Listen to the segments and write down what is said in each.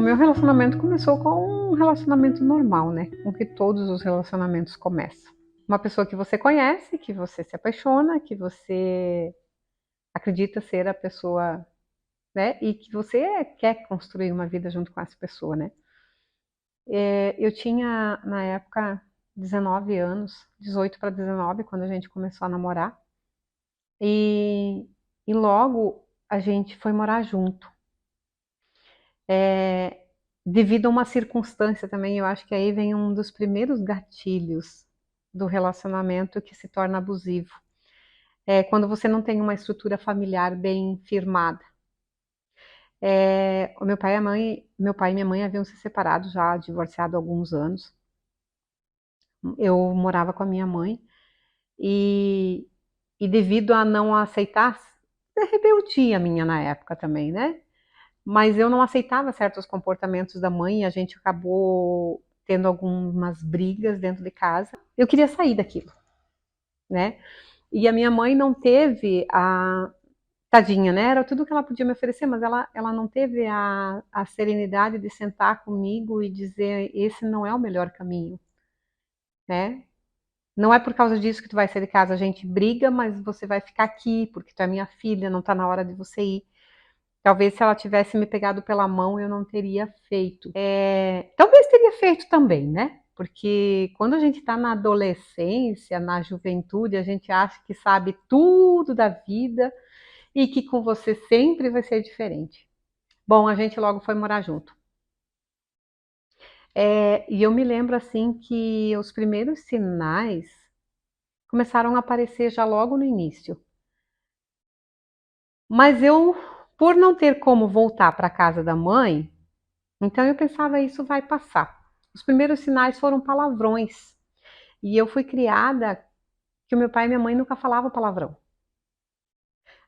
meu relacionamento começou com um relacionamento normal, né? Com que todos os relacionamentos começam. Uma pessoa que você conhece, que você se apaixona, que você acredita ser a pessoa, né? E que você quer construir uma vida junto com essa pessoa, né? Eu tinha, na época, 19 anos, 18 para 19, quando a gente começou a namorar. E, e logo a gente foi morar junto. É, devido a uma circunstância também, eu acho que aí vem um dos primeiros gatilhos do relacionamento que se torna abusivo. É quando você não tem uma estrutura familiar bem firmada. O meu pai e minha mãe haviam se separado já, divorciado há alguns anos. Eu morava com a minha mãe e, e devido a não aceitar, é rebeldia minha na época também, né? Mas eu não aceitava certos comportamentos da mãe e a gente acabou tendo algumas brigas dentro de casa. Eu queria sair daquilo, né? E a minha mãe não teve a... Tadinha, né? Era tudo que ela podia me oferecer, mas ela não teve a serenidade de sentar comigo e dizer: esse não é o melhor caminho, né? Não é por causa disso que tu vai sair de casa, a gente briga, mas você vai ficar aqui, porque tu é minha filha, não tá na hora de você ir. Talvez se ela tivesse me pegado pela mão, eu não teria feito. Talvez teria feito também, né? Porque quando a gente está na adolescência, na juventude, a gente acha que sabe tudo da vida e que com você sempre vai ser diferente. Bom, a gente logo foi morar junto. E eu me lembro assim que os primeiros sinais começaram a aparecer já logo no início. Mas eu, por não ter como voltar para a casa da mãe, então eu pensava, isso vai passar. Os primeiros sinais foram palavrões. E eu fui criada que o meu pai e minha mãe nunca falavam palavrão.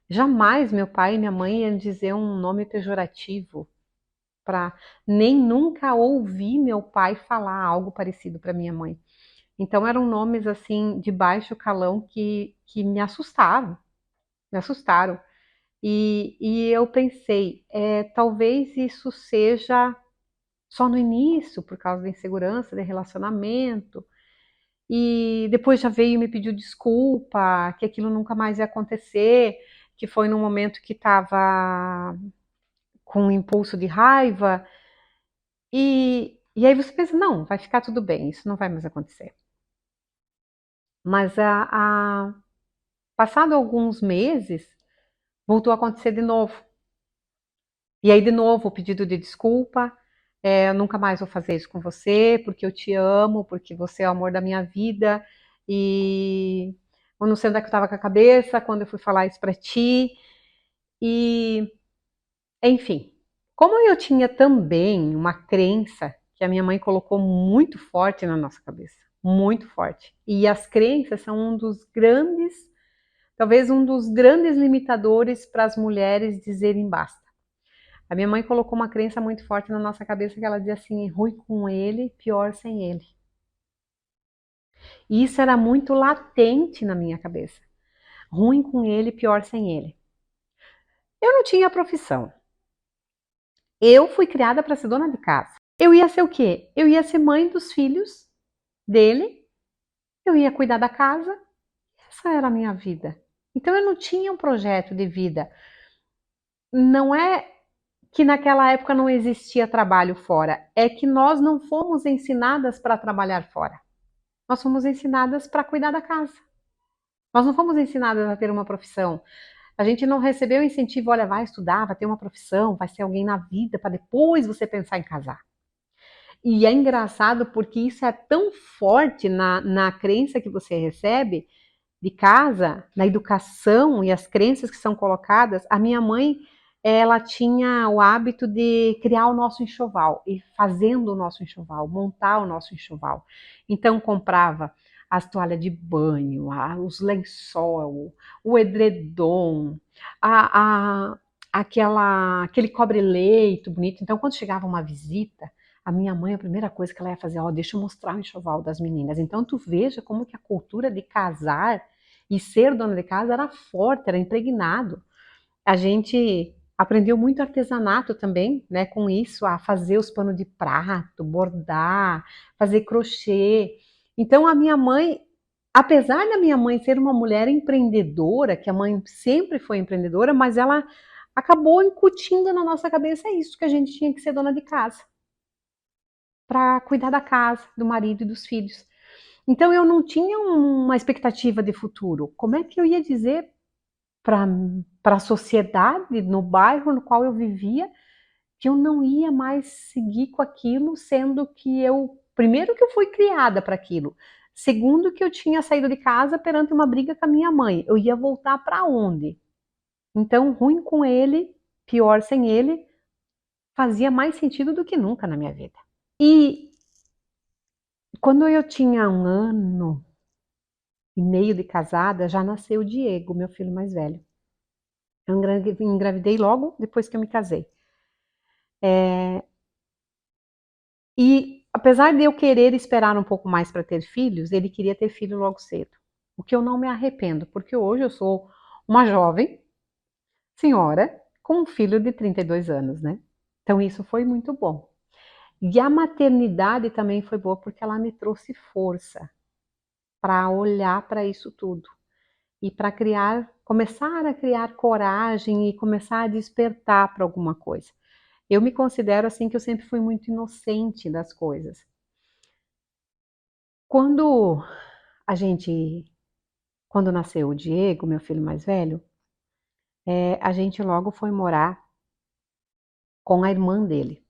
Jamais meu pai e minha mãe iam dizer um nome pejorativo para nem nunca ouvi meu pai falar algo parecido para minha mãe. Então eram nomes assim de baixo calão que me assustavam, me assustaram. E eu pensei, talvez isso seja só no início, por causa da insegurança de relacionamento. E depois já veio e me pediu desculpa, que aquilo nunca mais ia acontecer, que foi num momento que estava com um impulso de raiva. E aí você pensa, não, vai ficar tudo bem, isso não vai mais acontecer. Mas passado alguns meses, voltou a acontecer de novo. E aí, de novo, o pedido de desculpa. Eu nunca mais vou fazer isso com você, porque eu te amo, porque você é o amor da minha vida. E eu não sei onde é que eu estava com a cabeça quando eu fui falar isso para ti. E, enfim, como eu tinha também uma crença que a minha mãe colocou muito forte na nossa cabeça, muito forte. E as crenças são talvez um dos grandes limitadores para as mulheres dizerem basta. A minha mãe colocou uma crença muito forte na nossa cabeça que ela dizia assim, ruim com ele, pior sem ele. E isso era muito latente na minha cabeça. Ruim com ele, pior sem ele. Eu não tinha profissão. Eu fui criada para ser dona de casa. Eu ia ser o quê? Eu ia ser mãe dos filhos dele, eu ia cuidar da casa. Essa era a minha vida. Então eu não tinha um projeto de vida. Não é que naquela época não existia trabalho fora, é que nós não fomos ensinadas para trabalhar fora. Nós fomos ensinadas para cuidar da casa. Nós não fomos ensinadas a ter uma profissão. A gente não recebeu incentivo, olha, vai estudar, vai ter uma profissão, vai ser alguém na vida, para depois você pensar em casar. E é engraçado porque isso é tão forte na crença que você recebe de casa, na educação e as crenças que são colocadas. A minha mãe, ela tinha o hábito de criar o nosso enxoval, e fazendo o nosso enxoval, montar o nosso enxoval. Então comprava as toalhas de banho, os lençol, o edredom, aquele cobre-leito bonito. Então quando chegava uma visita, a minha mãe, a primeira coisa que ela ia fazer, deixa eu mostrar o enxoval das meninas. Então tu veja como que a cultura de casar e ser dona de casa era forte, era impregnado. A gente aprendeu muito artesanato também, né, com isso, a fazer os panos de prato, bordar, fazer crochê. Então a minha mãe, apesar da minha mãe ser uma mulher empreendedora, que a mãe sempre foi empreendedora, mas ela acabou incutindo na nossa cabeça isso, que a gente tinha que ser dona de casa, para cuidar da casa, do marido e dos filhos. Então eu não tinha uma expectativa de futuro. Como é que eu ia dizer para a sociedade, no bairro no qual eu vivia, que eu não ia mais seguir com aquilo, sendo que eu, primeiro que eu fui criada para aquilo, segundo que eu tinha saído de casa perante uma briga com a minha mãe, eu ia voltar para onde? Então, ruim com ele, pior sem ele, fazia mais sentido do que nunca na minha vida. E quando eu tinha 1 ano e meio de casada, já nasceu o Diego, meu filho mais velho. Eu engravidei logo depois que eu me casei. E apesar de eu querer esperar um pouco mais para ter filhos, ele queria ter filho logo cedo. O que eu não me arrependo, porque hoje eu sou uma jovem senhora com um filho de 32 anos, né? Então isso foi muito bom. E a maternidade também foi boa porque ela me trouxe força para olhar para isso tudo e para criar, começar a criar coragem e começar a despertar para alguma coisa. Eu me considero assim que eu sempre fui muito inocente das coisas. Quando a gente, quando nasceu o Diego, meu filho mais velho, a gente logo foi morar com a irmã dele,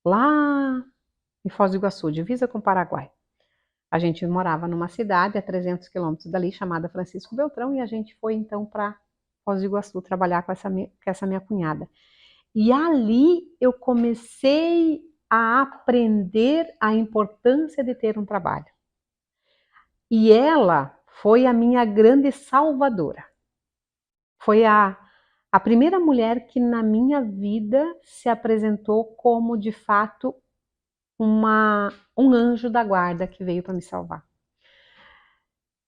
lá em Foz do Iguaçu, divisa com o Paraguai. A gente morava numa cidade a 300 quilômetros dali, chamada Francisco Beltrão, e a gente foi então para Foz do Iguaçu trabalhar com essa minha cunhada. E ali eu comecei a aprender a importância de ter um trabalho. E ela foi a minha grande salvadora. Foi a primeira mulher que na minha vida se apresentou como, de fato, um anjo da guarda que veio para me salvar.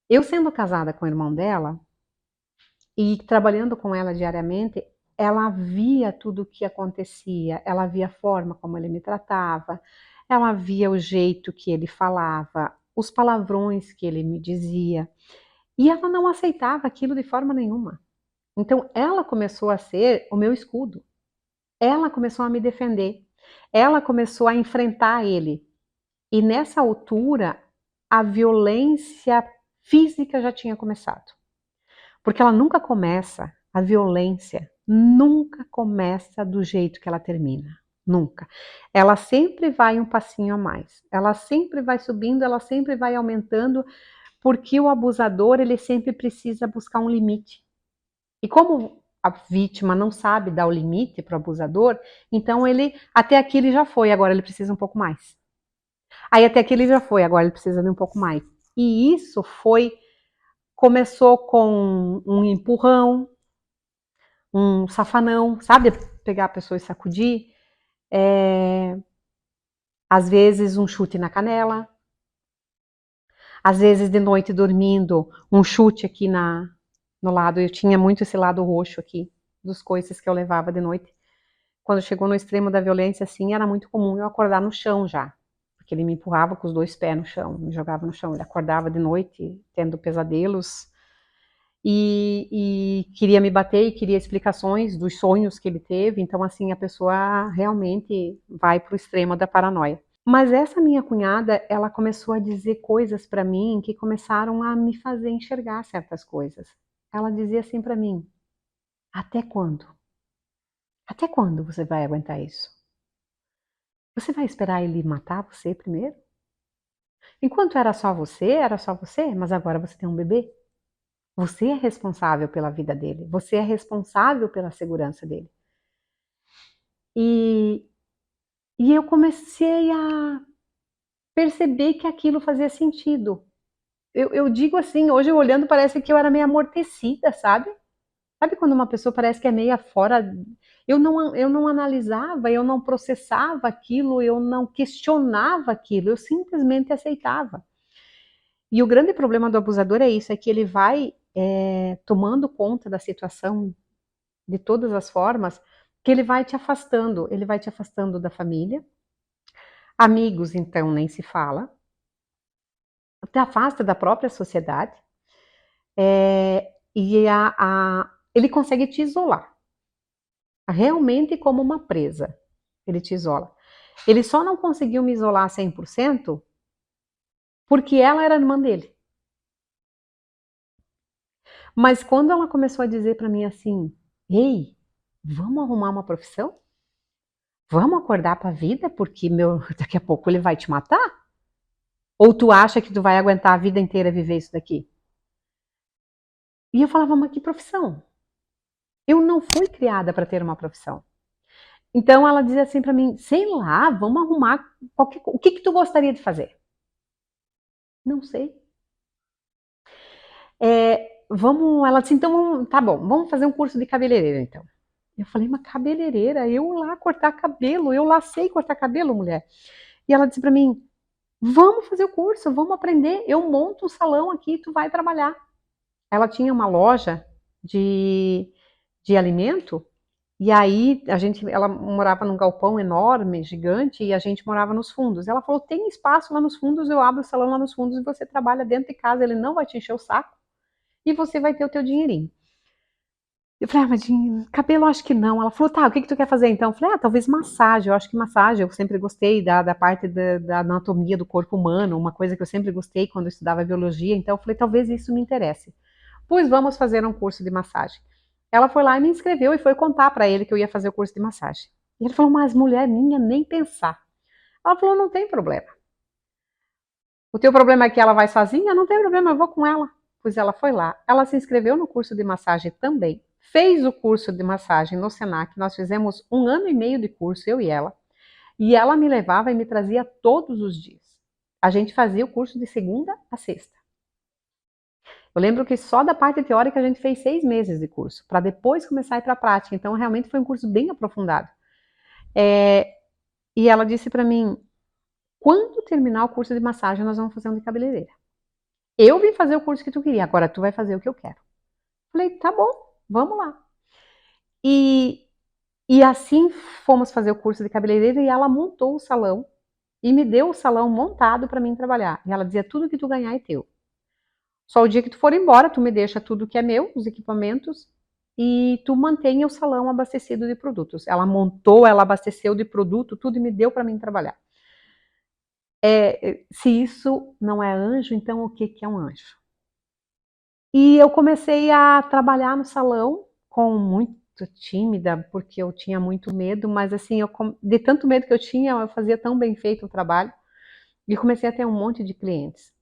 Eu sendo casada com o irmão dela e trabalhando com ela diariamente, ela via tudo o que acontecia, ela via a forma como ele me tratava, ela via o jeito que ele falava, os palavrões que ele me dizia, e ela não aceitava aquilo de forma nenhuma. Então ela começou a ser o meu escudo. Ela começou a me defender. Ela começou a enfrentar ele. E nessa altura, a violência física já tinha começado. Porque ela nunca começa, a violência nunca começa do jeito que ela termina. Nunca. Ela sempre vai um passinho a mais. Ela sempre vai subindo, ela sempre vai aumentando, porque o abusador, ele sempre precisa buscar um limite. E como a vítima não sabe dar o limite para o abusador, então ele, até aqui ele já foi, agora ele precisa um pouco mais. Aí até aqui ele já foi, agora ele precisa de um pouco mais. E isso começou com um empurrão, um safanão, sabe? Pegar a pessoa e sacudir. Às vezes um chute na canela. Às vezes de noite dormindo, um chute aqui no lado. Eu tinha muito esse lado roxo aqui, dos coices que eu levava de noite. Quando chegou no extremo da violência, assim, era muito comum eu acordar no chão já. Porque ele me empurrava com os 2 pés no chão, me jogava no chão. Ele acordava de noite tendo pesadelos e queria me bater e queria explicações dos sonhos que ele teve. Então, assim, a pessoa realmente vai para o extremo da paranoia. Mas essa minha cunhada, ela começou a dizer coisas para mim que começaram a me fazer enxergar certas coisas. Ela dizia assim para mim: até quando? Até quando você vai aguentar isso? Você vai esperar ele matar você primeiro? Enquanto era só você, mas agora você tem um bebê. Você é responsável pela vida dele, você é responsável pela segurança dele. E, e eu comecei a perceber que aquilo fazia sentido. Eu digo assim, hoje olhando parece que eu era meio amortecida, sabe? Sabe quando uma pessoa parece que é meio fora. Eu não analisava, eu não processava aquilo, eu não questionava aquilo, eu simplesmente aceitava. E o grande problema do abusador é isso, é que ele vai tomando conta da situação de todas as formas, que ele vai te afastando da família, amigos então nem se fala, te afasta da própria sociedade, e ele consegue te isolar, realmente como uma presa, ele te isola. Ele só não conseguiu me isolar 100% porque ela era irmã dele. Mas quando ela começou a dizer para mim assim, ei, vamos arrumar uma profissão? Vamos acordar para a vida, porque daqui a pouco ele vai te matar? Ou tu acha que tu vai aguentar a vida inteira viver isso daqui? E eu falava, mas que profissão? Eu não fui criada para ter uma profissão. Então ela dizia assim para mim, sei lá, vamos arrumar o que tu gostaria de fazer? Não sei. Ela disse, então, tá bom, vamos fazer um curso de cabeleireira então. Eu falei, mas cabeleireira, eu lá cortar cabelo, eu lá sei cortar cabelo, mulher. E ela disse para mim, vamos fazer o curso, vamos aprender, eu monto um salão aqui, tu vai trabalhar. Ela tinha uma loja de alimento, e aí ela morava num galpão enorme, gigante, e a gente morava nos fundos. Ela falou, tem espaço lá nos fundos, eu abro o salão lá nos fundos e você trabalha dentro de casa, ele não vai te encher o saco, e você vai ter o teu dinheirinho. Eu falei, mas cabelo acho que não. Ela falou, tá, o que tu quer fazer então? Eu falei, talvez massagem. Eu acho que massagem, eu sempre gostei da parte da anatomia do corpo humano, uma coisa que eu sempre gostei quando eu estudava biologia. Então eu falei, talvez isso me interesse. Pois vamos fazer um curso de massagem. Ela foi lá e me inscreveu e foi contar para ele que eu ia fazer o curso de massagem. E ele falou, mas mulher minha, nem pensar. Ela falou, não tem problema. O teu problema é que ela vai sozinha? Não tem problema, eu vou com ela. Pois ela foi lá. Ela se inscreveu no curso de massagem também. Fez o curso de massagem no Senac. Nós fizemos 1 ano e meio de curso, eu e ela. E ela me levava e me trazia todos os dias. A gente fazia o curso de segunda a sexta. Eu lembro que só da parte teórica a gente fez 6 meses de curso, para depois começar a ir para a prática. Então, realmente foi um curso bem aprofundado. E ela disse para mim, quando terminar o curso de massagem, nós vamos fazer um de cabeleireira. Eu vim fazer o curso que tu queria, agora tu vai fazer o que eu quero. Falei, tá bom, vamos lá. E, e assim fomos fazer o curso de cabeleireira e ela montou o salão e me deu o salão montado para mim trabalhar. E ela dizia, tudo que tu ganhar é teu. Só o dia que tu for embora, tu me deixa tudo que é meu, os equipamentos, e tu mantém o salão abastecido de produtos. Ela montou, ela abasteceu de produto, tudo e me deu para mim trabalhar. Se isso não é anjo, então o que é um anjo? E eu comecei a trabalhar no salão com muito tímida, porque eu tinha muito medo, mas assim, de tanto medo que eu tinha, eu fazia tão bem feito o trabalho, e comecei a ter um monte de clientes.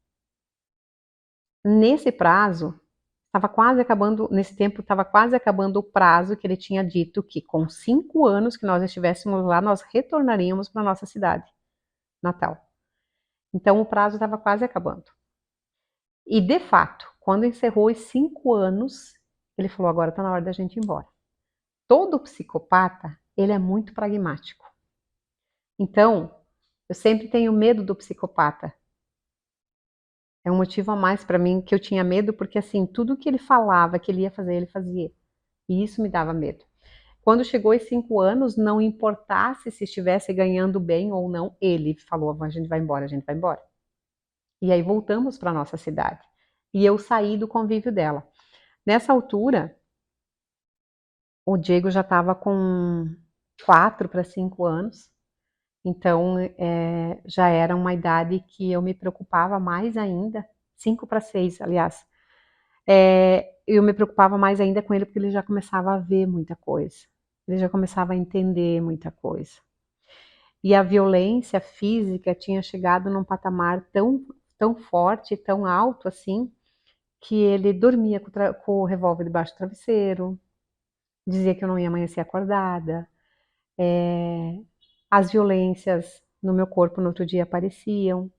Nesse prazo, estava quase acabando, nesse tempo estava quase acabando o prazo que ele tinha dito que com 5 anos que nós estivéssemos lá, nós retornaríamos para nossa cidade natal. Então o prazo estava quase acabando. E de fato, quando encerrou os 5 anos, ele falou, agora está na hora da gente ir embora. Todo psicopata, ele é muito pragmático. Então, eu sempre tenho medo do psicopata. É um motivo a mais para mim que eu tinha medo, porque assim, tudo que ele falava que ele ia fazer, ele fazia. E isso me dava medo. Quando chegou os 5 anos, não importasse se estivesse ganhando bem ou não, ele falou, a gente vai embora, a gente vai embora. E aí voltamos para nossa cidade. E eu saí do convívio dela. Nessa altura, o Diego já estava com 4 para 5 anos. Então, já era uma idade que eu me preocupava mais ainda, 5 para 6, aliás. Eu me preocupava mais ainda com ele porque ele já começava a ver muita coisa. Ele já começava a entender muita coisa. E a violência física tinha chegado num patamar tão forte, tão alto assim, que ele dormia com o revólver debaixo do travesseiro, dizia que eu não ia amanhecer acordada, as violências no meu corpo no outro dia apareciam.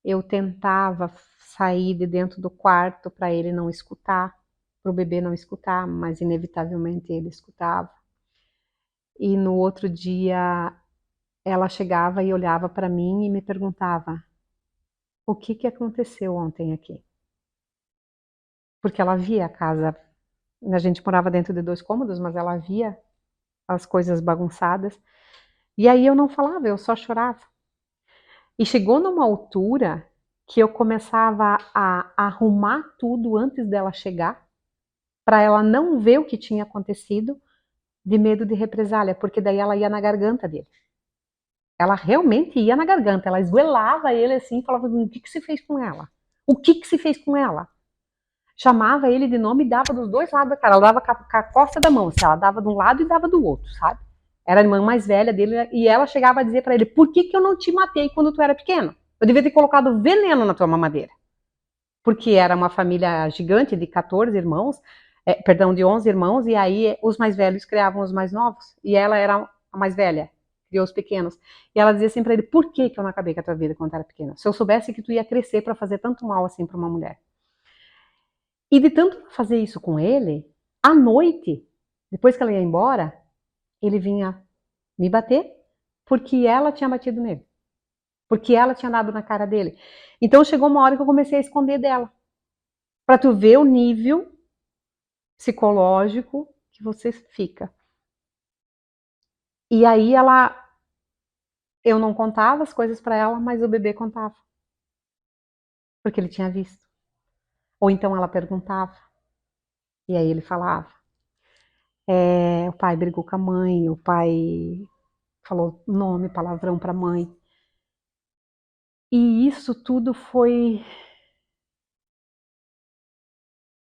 Eu tentava sair de dentro do quarto para ele não escutar, para o bebê não escutar, mas inevitavelmente ele escutava. E no outro dia ela chegava e olhava para mim e me perguntava: o que aconteceu ontem aqui? Porque ela via a casa, a gente morava dentro de 2 cômodos, mas ela via as coisas bagunçadas. E aí eu não falava, eu só chorava. E chegou numa altura que eu começava a arrumar tudo antes dela chegar, para ela não ver o que tinha acontecido, de medo de represália, porque daí ela ia na garganta dele. Ela realmente ia na garganta, ela esgoelava ele assim e falava: o que que se fez com ela? O que que se fez com ela? Chamava ele de nome e dava dos dois lados da cara. Ela dava com a costa da mão, assim, ela dava de um lado e dava do outro, sabe? Era a irmã mais velha dele e ela chegava a dizer para ele: por que que eu não te matei quando tu era pequeno? Eu devia ter colocado veneno na tua mamadeira. Porque era uma família gigante de 14 irmãos, perdão, de 11 irmãos, e aí os mais velhos criavam os mais novos, e ela era a mais velha, criou os pequenos. E ela dizia assim para ele: por que que eu não acabei com a tua vida quando era pequena? Se eu soubesse que tu ia crescer para fazer tanto mal assim para uma mulher. E de tanto fazer isso com ele, à noite, depois que ela ia embora, ele vinha me bater porque ela tinha batido nele. Porque ela tinha dado na cara dele. Então chegou uma hora que eu comecei a esconder dela. Pra tu ver o nível psicológico que você fica. E aí eu não contava as coisas pra ela, mas o bebê contava. Porque ele tinha visto. Ou então ela perguntava. E aí ele falava. O pai brigou com a mãe, o pai falou nome, palavrão pra mãe. E isso tudo foi.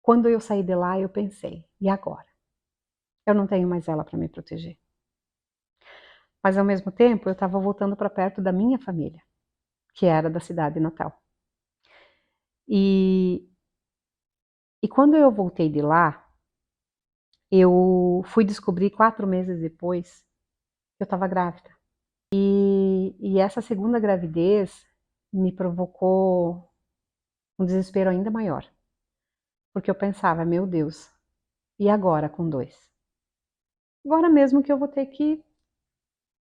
Quando eu saí de lá, eu pensei: e agora? Eu não tenho mais ela para me proteger. Mas ao mesmo tempo, eu estava voltando para perto da minha família, que era da cidade natal. E quando eu voltei de lá, eu fui descobrir 4 meses depois que eu estava grávida. E essa segunda gravidez me provocou um desespero ainda maior. Porque eu pensava: meu Deus, e agora com 2? Agora mesmo que eu vou ter que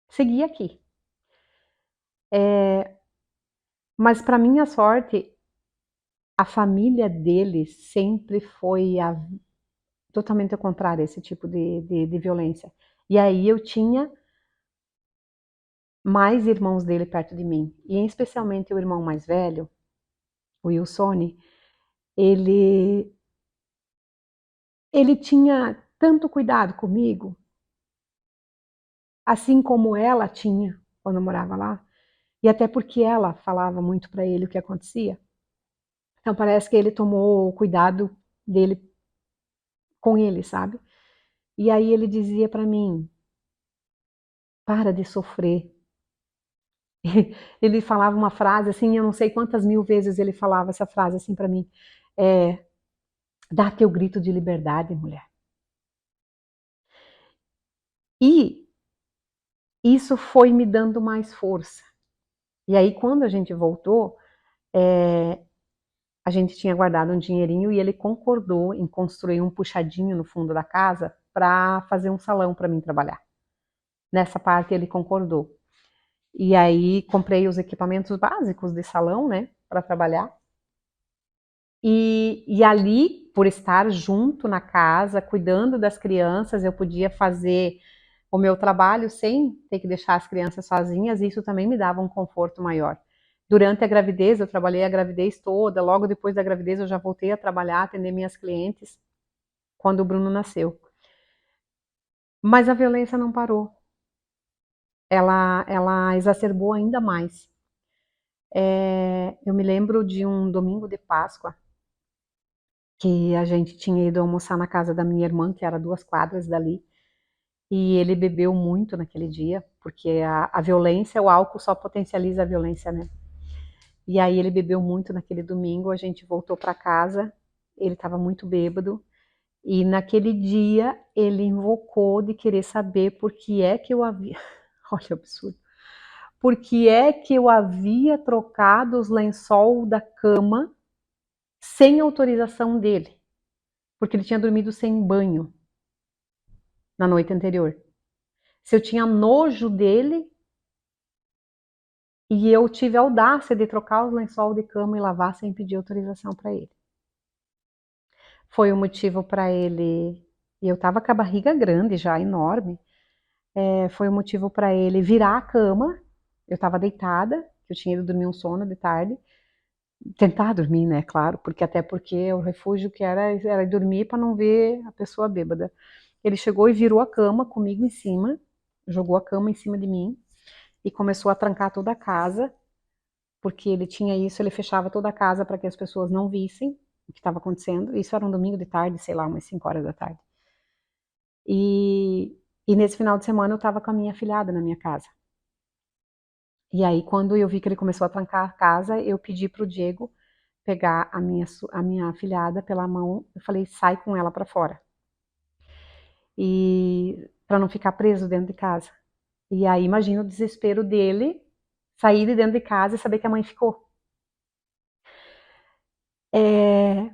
seguir aqui. Mas para minha sorte, a família dele sempre foi totalmente ao contrário, esse tipo de violência. E aí eu tinha mais irmãos dele perto de mim, e especialmente o irmão mais velho, o Wilson, ele, ele tinha tanto cuidado comigo, assim como ela tinha quando eu morava lá, e até porque ela falava muito para ele o que acontecia. Então parece que ele tomou o cuidado dele com ele, sabe? E aí ele dizia para mim: para de sofrer. Ele falava uma frase assim, eu não sei quantas mil vezes ele falava essa frase assim para mim: é, dá teu grito de liberdade, mulher. E isso foi me dando mais força. E aí quando a gente voltou, a gente tinha guardado um dinheirinho e ele concordou em construir um puxadinho no fundo da casa para fazer um salão para mim trabalhar. Nessa parte ele concordou. E aí comprei os equipamentos básicos de salão, né, para trabalhar. E ali, por estar junto na casa, cuidando das crianças, eu podia fazer o meu trabalho sem ter que deixar as crianças sozinhas, e isso também me dava um conforto maior. Durante a gravidez, eu trabalhei a gravidez toda, logo depois da gravidez eu já voltei a trabalhar, atender minhas clientes, quando o Bruno nasceu. Mas a violência não parou. Ela exacerbou ainda mais. Eu me lembro de um domingo de Páscoa, que a gente tinha ido almoçar na casa da minha irmã, que era 2 quadras dali, e ele bebeu muito naquele dia, porque a violência, o álcool só potencializa a violência, né? E aí ele bebeu muito naquele domingo, a gente voltou para casa, ele estava muito bêbado, e naquele dia ele invocou de querer saber por que é que eu havia, olha o absurdo, por que é que eu havia trocado os lençol da cama sem autorização dele, porque ele tinha dormido sem banho na noite anterior. Se eu tinha nojo dele e eu tive a audácia de trocar os lençol de cama e lavar sem pedir autorização para ele. Foi o motivo para ele. E eu tava com a barriga grande já, enorme. foi o motivo para ele virar a cama. Eu estava deitada, eu tinha ido dormir um sono de tarde, tentar dormir, né, claro, porque o refúgio que era dormir para não ver a pessoa bêbada. Ele chegou e virou a cama comigo em cima, jogou a cama em cima de mim e começou a trancar toda a casa, porque ele tinha isso, ele fechava toda a casa para que as pessoas não vissem o que estava acontecendo. Isso era um domingo de tarde, sei lá, umas 5 horas da tarde. E nesse final de semana eu estava com a minha afilhada na minha casa. E aí, quando eu vi que ele começou a trancar a casa, eu pedi para o Diego pegar a minha afilhada pela mão. Eu falei, sai com ela para fora. E para não ficar preso dentro de casa. E aí, imagina o desespero dele sair de dentro de casa e saber que a mãe ficou. Eu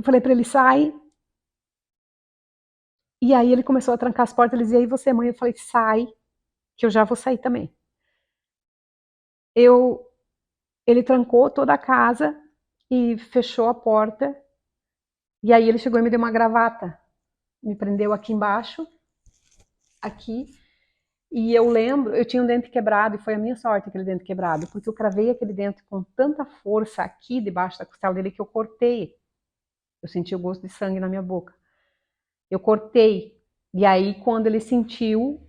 falei para ele, sai. E aí ele começou a trancar as portas. Ele dizia, e você, mãe? Eu falei, sai, que eu já vou sair também. Ele trancou toda a casa e fechou a porta. E aí ele chegou e me deu uma gravata. Me prendeu aqui embaixo, aqui. E eu lembro, eu tinha um dente quebrado, e foi a minha sorte aquele dente quebrado, porque eu cravei aquele dente com tanta força aqui debaixo da costela dele que eu cortei. Eu senti o gosto de sangue na minha boca. Eu cortei. E aí, quando ele sentiu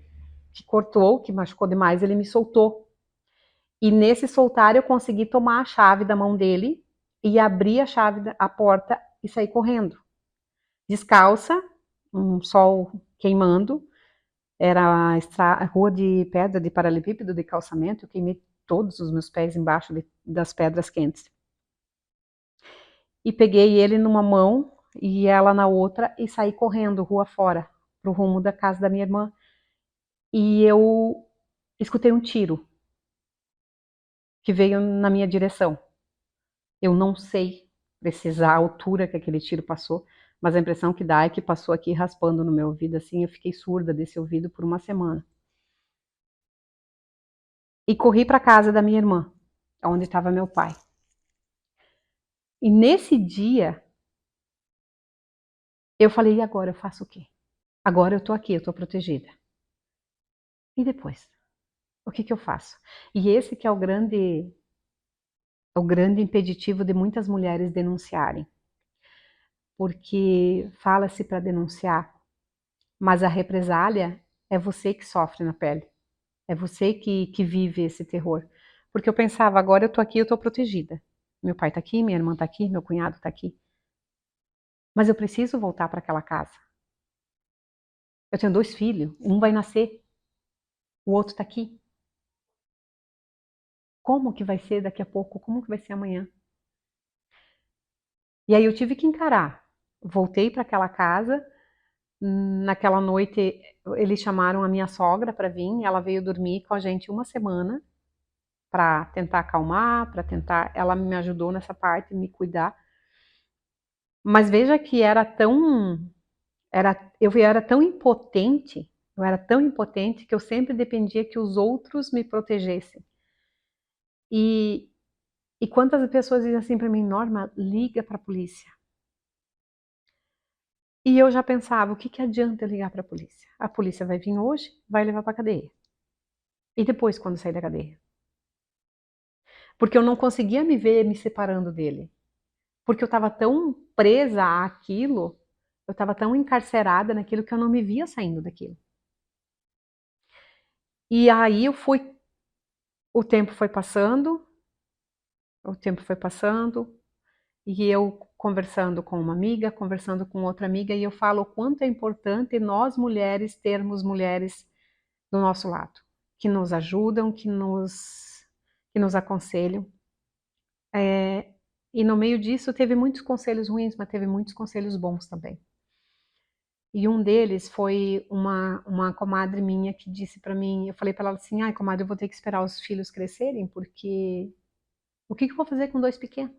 que cortou, que machucou demais, ele me soltou. E nesse soltar, eu consegui tomar a chave da mão dele e abrir a porta e sair correndo. Descalça, um sol queimando, era a rua de pedra, de paralelepípedo, de calçamento, eu queimei todos os meus pés embaixo das pedras quentes. E peguei ele numa mão e ela na outra e saí correndo rua fora, pro rumo da casa da minha irmã. E eu escutei um tiro que veio na minha direção. Eu não sei precisar a altura que aquele tiro passou, mas a impressão que dá é que passou aqui raspando no meu ouvido, assim, eu fiquei surda desse ouvido por uma semana. E corri para casa da minha irmã, onde estava meu pai. E nesse dia, eu falei, e agora eu faço o quê? Agora eu tô aqui, eu tô protegida. E depois? O que que eu faço? E esse que é o grande impeditivo de muitas mulheres denunciarem. Porque fala-se para denunciar, mas a represália é você que sofre na pele. É você que vive esse terror. Porque eu pensava, agora eu tô aqui, eu tô protegida. Meu pai tá aqui, minha irmã tá aqui, meu cunhado tá aqui. Mas eu preciso voltar para aquela casa. Eu tenho 2 filhos, um vai nascer, o outro tá aqui. Como que vai ser daqui a pouco? Como que vai ser amanhã? E aí eu tive que encarar. Voltei para aquela casa. Naquela noite, eles chamaram a minha sogra para vir. Ela veio dormir com a gente uma semana para tentar acalmar, para tentar. Ela me ajudou nessa parte, me cuidar. Mas veja que eu era tão impotente que eu sempre dependia que os outros me protegessem. E, e quantas pessoas dizem assim para mim, Norma, liga para a polícia. E eu já pensava, o que que adianta eu ligar para a polícia? A polícia vai vir hoje, vai levar para a cadeia. E depois, quando sair da cadeia? Porque eu não conseguia me ver me separando dele. Porque eu estava tão presa àquilo, eu estava tão encarcerada naquilo que eu não me via saindo daquilo. E aí o tempo foi passando, o tempo foi passando, e eu conversando com uma amiga, conversando com outra amiga, e eu falo o quanto é importante nós mulheres termos mulheres do nosso lado, que nos ajudam, que nos aconselham. E no meio disso teve muitos conselhos ruins, mas teve muitos conselhos bons também. E um deles foi uma comadre minha que disse para mim, eu falei para ela assim, ai comadre, eu vou ter que esperar os filhos crescerem, porque o que que eu vou fazer com 2 pequenos?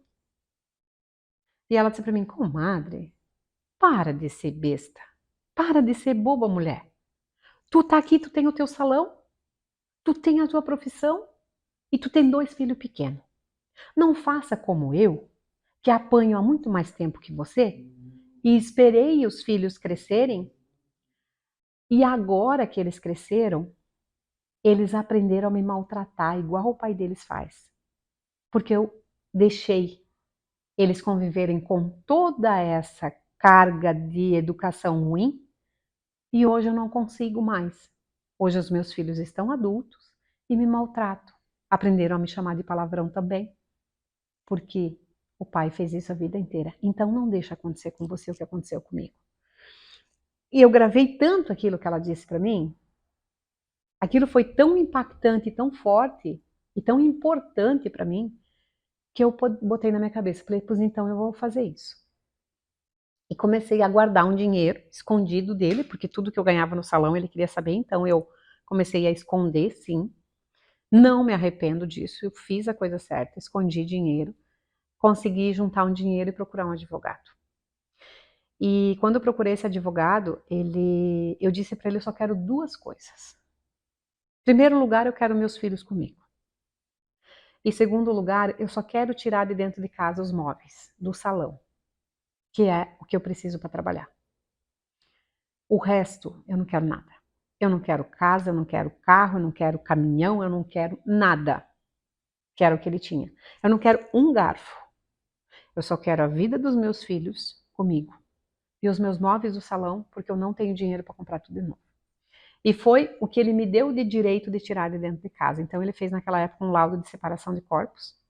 E ela disse para mim, comadre, para de ser besta, para de ser boba, mulher. Tu tá aqui, tu tem o teu salão, tu tem a tua profissão e tu tem 2 filhos pequenos. Não faça como eu, que apanho há muito mais tempo que você, e esperei os filhos crescerem E agora que eles cresceram, eles aprenderam a me maltratar igual o pai deles faz. Porque eu deixei eles conviverem com toda essa carga de educação ruim e hoje eu não consigo mais. Hoje os meus filhos estão adultos e me maltratam. Aprenderam a me chamar de palavrão também, porque o pai fez isso a vida inteira. Então não deixa acontecer com você o que aconteceu comigo. E eu gravei tanto aquilo que ela disse para mim, aquilo foi tão impactante, tão forte e tão importante para mim, que eu botei na minha cabeça, falei, pois então eu vou fazer isso. E comecei a guardar um dinheiro escondido dele, porque tudo que eu ganhava no salão ele queria saber, então eu comecei a esconder, sim. Não me arrependo disso, eu fiz a coisa certa, escondi dinheiro, consegui juntar um dinheiro e procurar um advogado. E quando eu procurei esse advogado, eu disse para ele, eu só quero duas coisas. Em primeiro lugar, eu quero meus filhos comigo. Em segundo lugar, eu só quero tirar de dentro de casa os móveis do salão, que é o que eu preciso para trabalhar. O resto, eu não quero nada. Eu não quero casa, eu não quero carro, eu não quero caminhão, eu não quero nada. Quero o que ele tinha. Eu não quero um garfo. Eu só quero a vida dos meus filhos comigo. E os meus móveis do salão, porque eu não tenho dinheiro para comprar tudo de novo. E foi o que ele me deu de direito de tirar de dentro de casa. Então ele fez naquela época um laudo de separação de corpos,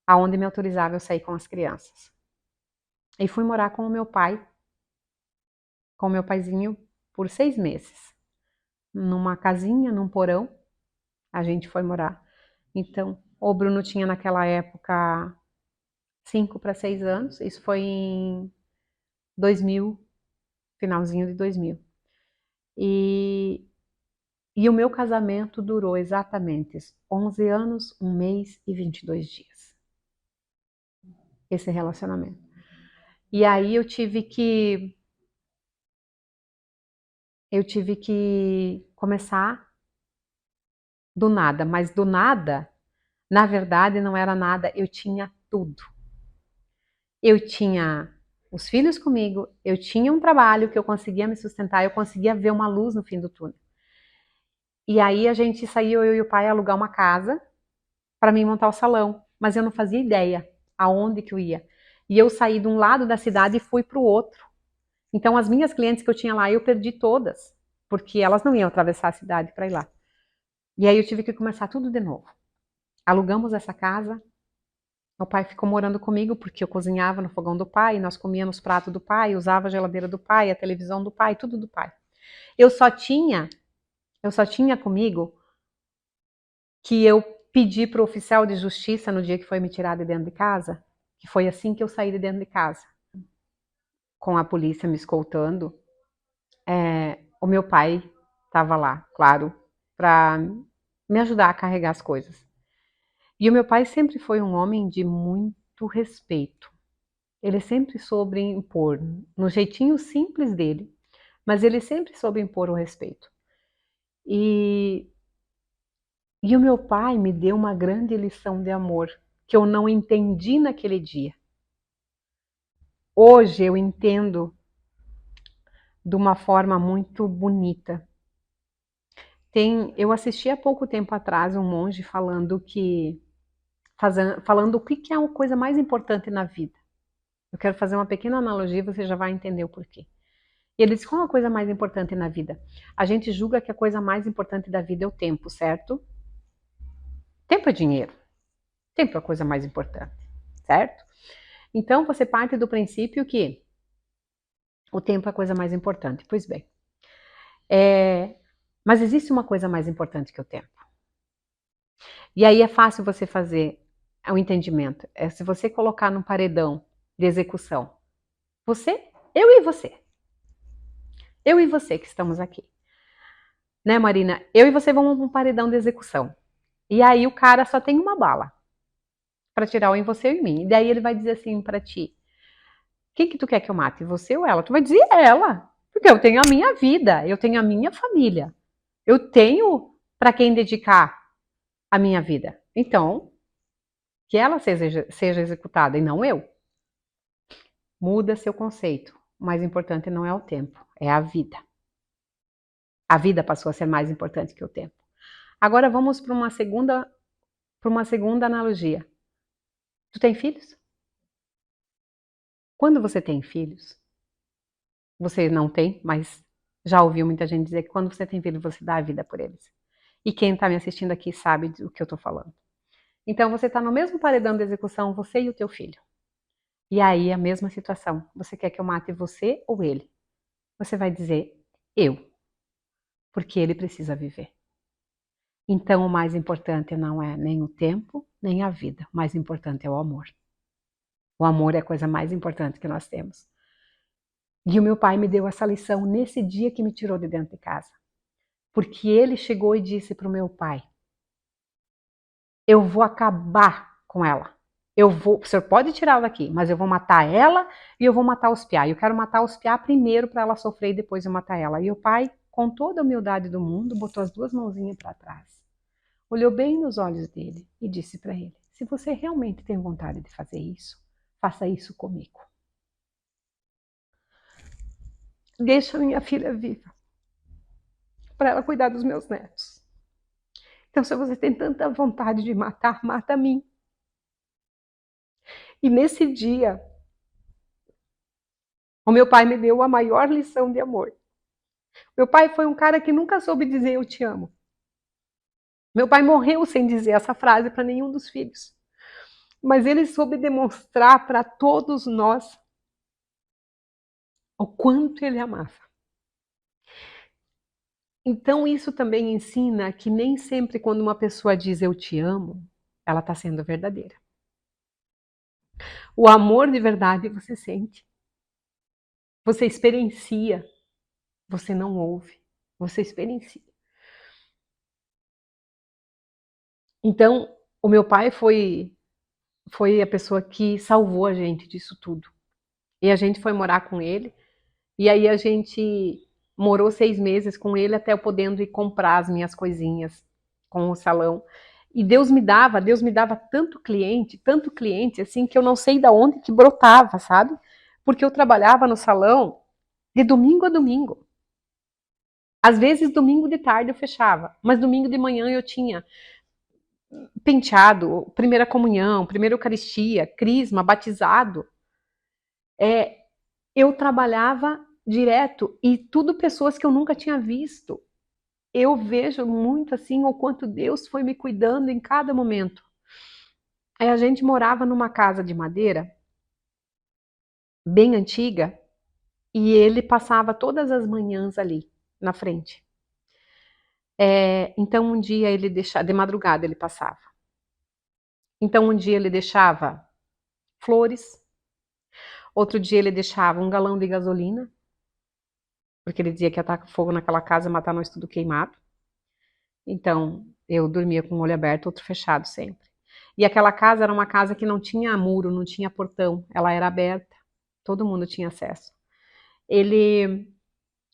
aonde me autorizava eu sair com as crianças. E fui morar com o meu pai, com o meu paizinho, por 6 meses. Numa casinha, num porão, a gente foi morar. Então, o Bruno tinha naquela época 5 para 6 anos, isso foi em 2000, finalzinho de 2000. E o meu casamento durou exatamente 11 anos, 1 mês e 22 dias. Esse relacionamento. E aí eu tive que começar do nada, mas do nada, na verdade não era nada, eu tinha tudo. Eu tinha os filhos comigo, eu tinha um trabalho que eu conseguia me sustentar, eu conseguia ver uma luz no fim do túnel. E aí a gente saiu, eu e o pai, alugar uma casa para mim montar o salão, mas eu não fazia ideia aonde que eu ia. E eu saí de um lado da cidade e fui para o outro. Então as minhas clientes que eu tinha lá, eu perdi todas, porque elas não iam atravessar a cidade para ir lá. E aí eu tive que começar tudo de novo. Alugamos essa casa, meu pai ficou morando comigo porque eu cozinhava no fogão do pai, nós comíamos nos pratos do pai, usava a geladeira do pai, a televisão do pai, tudo do pai. Eu só tinha comigo que eu pedi para o oficial de justiça no dia que foi me tirar de dentro de casa, que foi assim que eu saí de dentro de casa, com a polícia me escoltando. O meu pai estava lá, claro, para me ajudar a carregar as coisas. E o meu pai sempre foi um homem de muito respeito. Ele sempre soube impor, no jeitinho simples dele, mas ele sempre soube impor o respeito. E o meu pai me deu uma grande lição de amor, que eu não entendi naquele dia. Hoje eu entendo de uma forma muito bonita. Eu assisti há pouco tempo atrás um monge falando falando o que é a coisa mais importante na vida. Eu quero fazer uma pequena analogia, você já vai entender o porquê. E ele disse, qual é a coisa mais importante na vida? A gente julga que a coisa mais importante da vida é o tempo, certo? Tempo é dinheiro. Tempo é a coisa mais importante, certo? Então você parte do princípio que o tempo é a coisa mais importante. Pois bem. Mas existe uma coisa mais importante que o tempo. E aí é fácil você fazer o entendimento. Se você colocar num paredão de execução, eu e você. Eu e você que estamos aqui. Né, Marina? Eu e você vamos para um paredão de execução. E aí o cara só tem uma bala para tirar ou em você ou em mim. E daí ele vai dizer assim para ti: quem que tu quer que eu mate? Você ou ela? Tu vai dizer ela. Porque eu tenho a minha vida, eu tenho a minha família. Eu tenho para quem dedicar a minha vida. Então, que ela seja executada e não eu. Muda seu conceito. O mais importante não é o tempo, é a vida. A vida passou a ser mais importante que o tempo. Agora vamos para uma segunda analogia. Tu tem filhos? Quando você tem filhos, você não tem, mas já ouviu muita gente dizer que quando você tem filho, você dá a vida por eles. E quem está me assistindo aqui sabe do que eu estou falando. Então você está no mesmo paredão de execução, você e o teu filho. E aí a mesma situação. Você quer que eu mate você ou ele? Você vai dizer eu, porque ele precisa viver. Então o mais importante não é nem o tempo, nem a vida. O mais importante é o amor. O amor é a coisa mais importante que nós temos. E o meu pai me deu essa lição nesse dia que me tirou de dentro de casa. Porque ele chegou e disse para o meu pai: eu vou acabar com ela. O senhor pode tirá-la daqui, mas eu vou matar ela e eu vou matar os piá. Eu quero matar os piá primeiro para ela sofrer e depois eu matar ela. E o pai, com toda a humildade do mundo, botou as duas mãozinhas para trás. Olhou bem nos olhos dele e disse para ele: se você realmente tem vontade de fazer isso, faça isso comigo. Deixa minha filha viva, para ela cuidar dos meus netos. Então, se você tem tanta vontade de matar, mata a mim. E nesse dia, o meu pai me deu a maior lição de amor. Meu pai foi um cara que nunca soube dizer eu te amo. Meu pai morreu sem dizer essa frase para nenhum dos filhos. Mas ele soube demonstrar para todos nós o quanto ele amava. Então isso também ensina que nem sempre quando uma pessoa diz eu te amo, ela está sendo verdadeira. O amor de verdade você sente. Você experiencia. Você não ouve. Você experiencia. Então, o meu pai foi a pessoa que salvou a gente disso tudo. E a gente foi morar com ele. E aí a gente morou 6 meses com ele até eu podendo ir comprar as minhas coisinhas com o salão. E Deus me dava tanto cliente, assim, que eu não sei de onde que brotava, sabe? Porque eu trabalhava no salão de domingo a domingo. Às vezes, domingo de tarde eu fechava, mas domingo de manhã eu tinha penteado, primeira comunhão, primeira eucaristia, crisma, batizado. Eu trabalhava direto e tudo pessoas que eu nunca tinha visto. Eu vejo muito assim o quanto Deus foi me cuidando em cada momento. Aí a gente morava numa casa de madeira, bem antiga, e ele passava todas as manhãs ali, na frente. Então um dia ele deixava, de madrugada ele passava. Então um dia ele deixava flores, outro dia ele deixava um galão de gasolina, porque ele dizia que ia estar fogo naquela casa e matar nós tudo queimado. Então eu dormia com o olho aberto, outro fechado sempre. E aquela casa era uma casa que não tinha muro, não tinha portão, ela era aberta, todo mundo tinha acesso.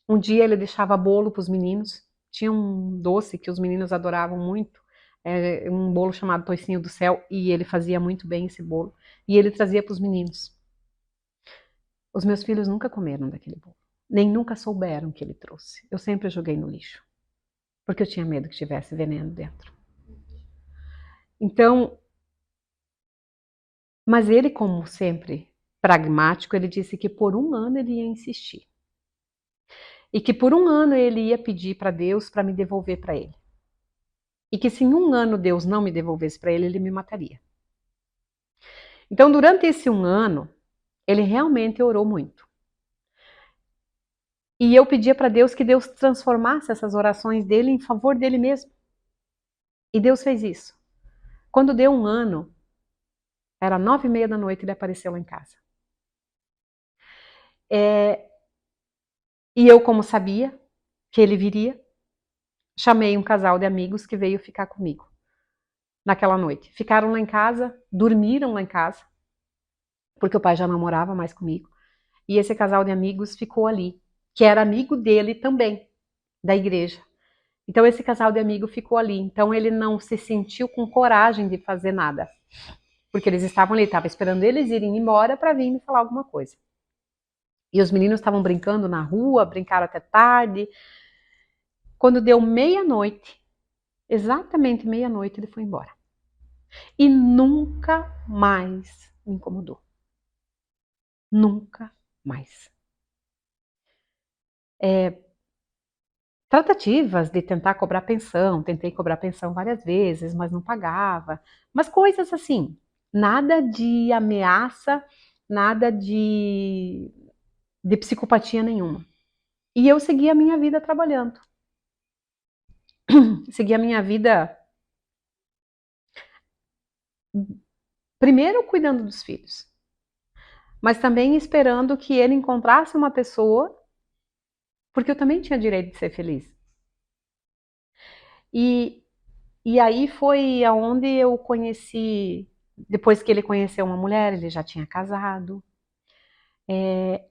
Um dia ele deixava bolo para os meninos, tinha um doce que os meninos adoravam muito, um bolo chamado Toicinho do Céu, e ele fazia muito bem esse bolo, e ele trazia para os meninos. Os meus filhos nunca comeram daquele bolo, nem nunca souberam que ele trouxe. Eu sempre joguei no lixo, porque eu tinha medo que tivesse veneno dentro. Então, mas ele, como sempre pragmático, ele disse que por 1 ano ele ia insistir. E que por 1 ano ele ia pedir para Deus para me devolver para ele. E que se em 1 ano Deus não me devolvesse para ele me mataria. Então, durante esse 1 ano, ele realmente orou muito. E eu pedia para Deus que Deus transformasse essas orações dele em favor dele mesmo. E Deus fez isso. Quando deu 1 ano, era 9h30 da noite, ele apareceu lá em casa. E eu, como sabia que ele viria, chamei um casal de amigos que veio ficar comigo naquela noite. Ficaram lá em casa, dormiram lá em casa, porque o pai já não morava mais comigo. E esse casal de amigos ficou ali, que era amigo dele também, da igreja. Então esse casal de amigos ficou ali. Então ele não se sentiu com coragem de fazer nada. Porque eles estavam ali, estava esperando eles irem embora para vir me falar alguma coisa. E os meninos estavam brincando na rua, brincaram até tarde. Quando deu meia-noite, exatamente meia-noite, ele foi embora. E nunca mais me incomodou. Nunca mais. Tratativas de tentar cobrar pensão, tentei cobrar pensão várias vezes, mas não pagava. Mas coisas assim, nada de ameaça, nada de psicopatia nenhuma. E eu segui a minha vida trabalhando. Segui a minha vida, primeiro cuidando dos filhos, mas também esperando que ele encontrasse uma pessoa, porque eu também tinha direito de ser feliz. E, e aí foi aonde eu conheci, depois que ele conheceu uma mulher, ele já tinha casado.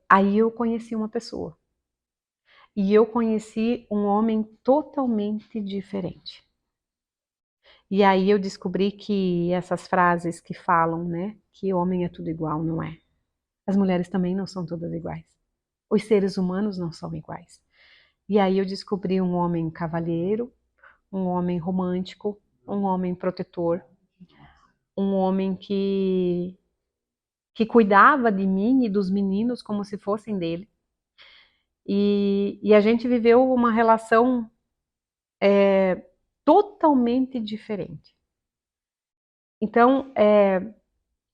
Aí eu conheci uma pessoa. E eu conheci um homem totalmente diferente. E aí eu descobri que essas frases que falam, né, que homem é tudo igual, não é. As mulheres também não são todas iguais. Os seres humanos não são iguais. E aí eu descobri um homem cavalheiro, um homem romântico, um homem protetor, um homem que cuidava de mim e dos meninos como se fossem dele. E a gente viveu uma relação totalmente diferente. Então,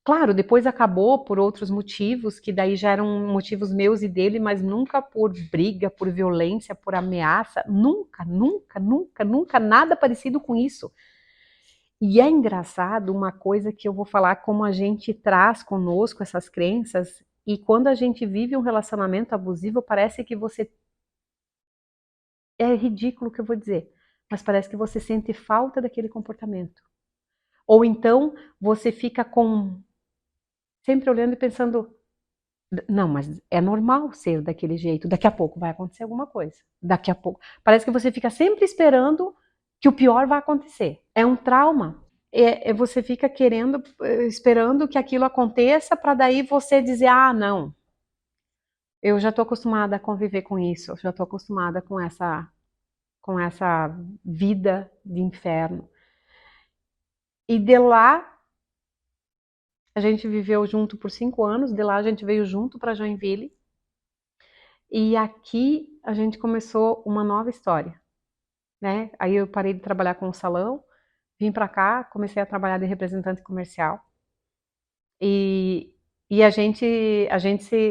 claro, depois acabou por outros motivos, que daí já eram motivos meus e dele, mas nunca por briga, por violência, por ameaça, nunca, nunca, nunca, nunca, nada parecido com isso. E é engraçado uma coisa que eu vou falar, como a gente traz conosco essas crenças, e quando a gente vive um relacionamento abusivo, parece que você... É ridículo o que eu vou dizer, mas parece que você sente falta daquele comportamento. Ou então você fica sempre olhando e pensando, não, mas é normal ser daquele jeito, daqui a pouco vai acontecer alguma coisa. Daqui a pouco. Parece que você fica sempre esperando que o pior vai acontecer. É um trauma. Você fica querendo, esperando que aquilo aconteça para daí você dizer, ah, não, eu já estou acostumada a conviver com isso, eu já estou acostumada com essa vida de inferno. E de lá, a gente viveu junto por 5 anos, de lá a gente veio junto para Joinville, e aqui a gente começou uma nova história, né? Aí eu parei de trabalhar com o salão, vim para cá, comecei a trabalhar de representante comercial, e, e a gente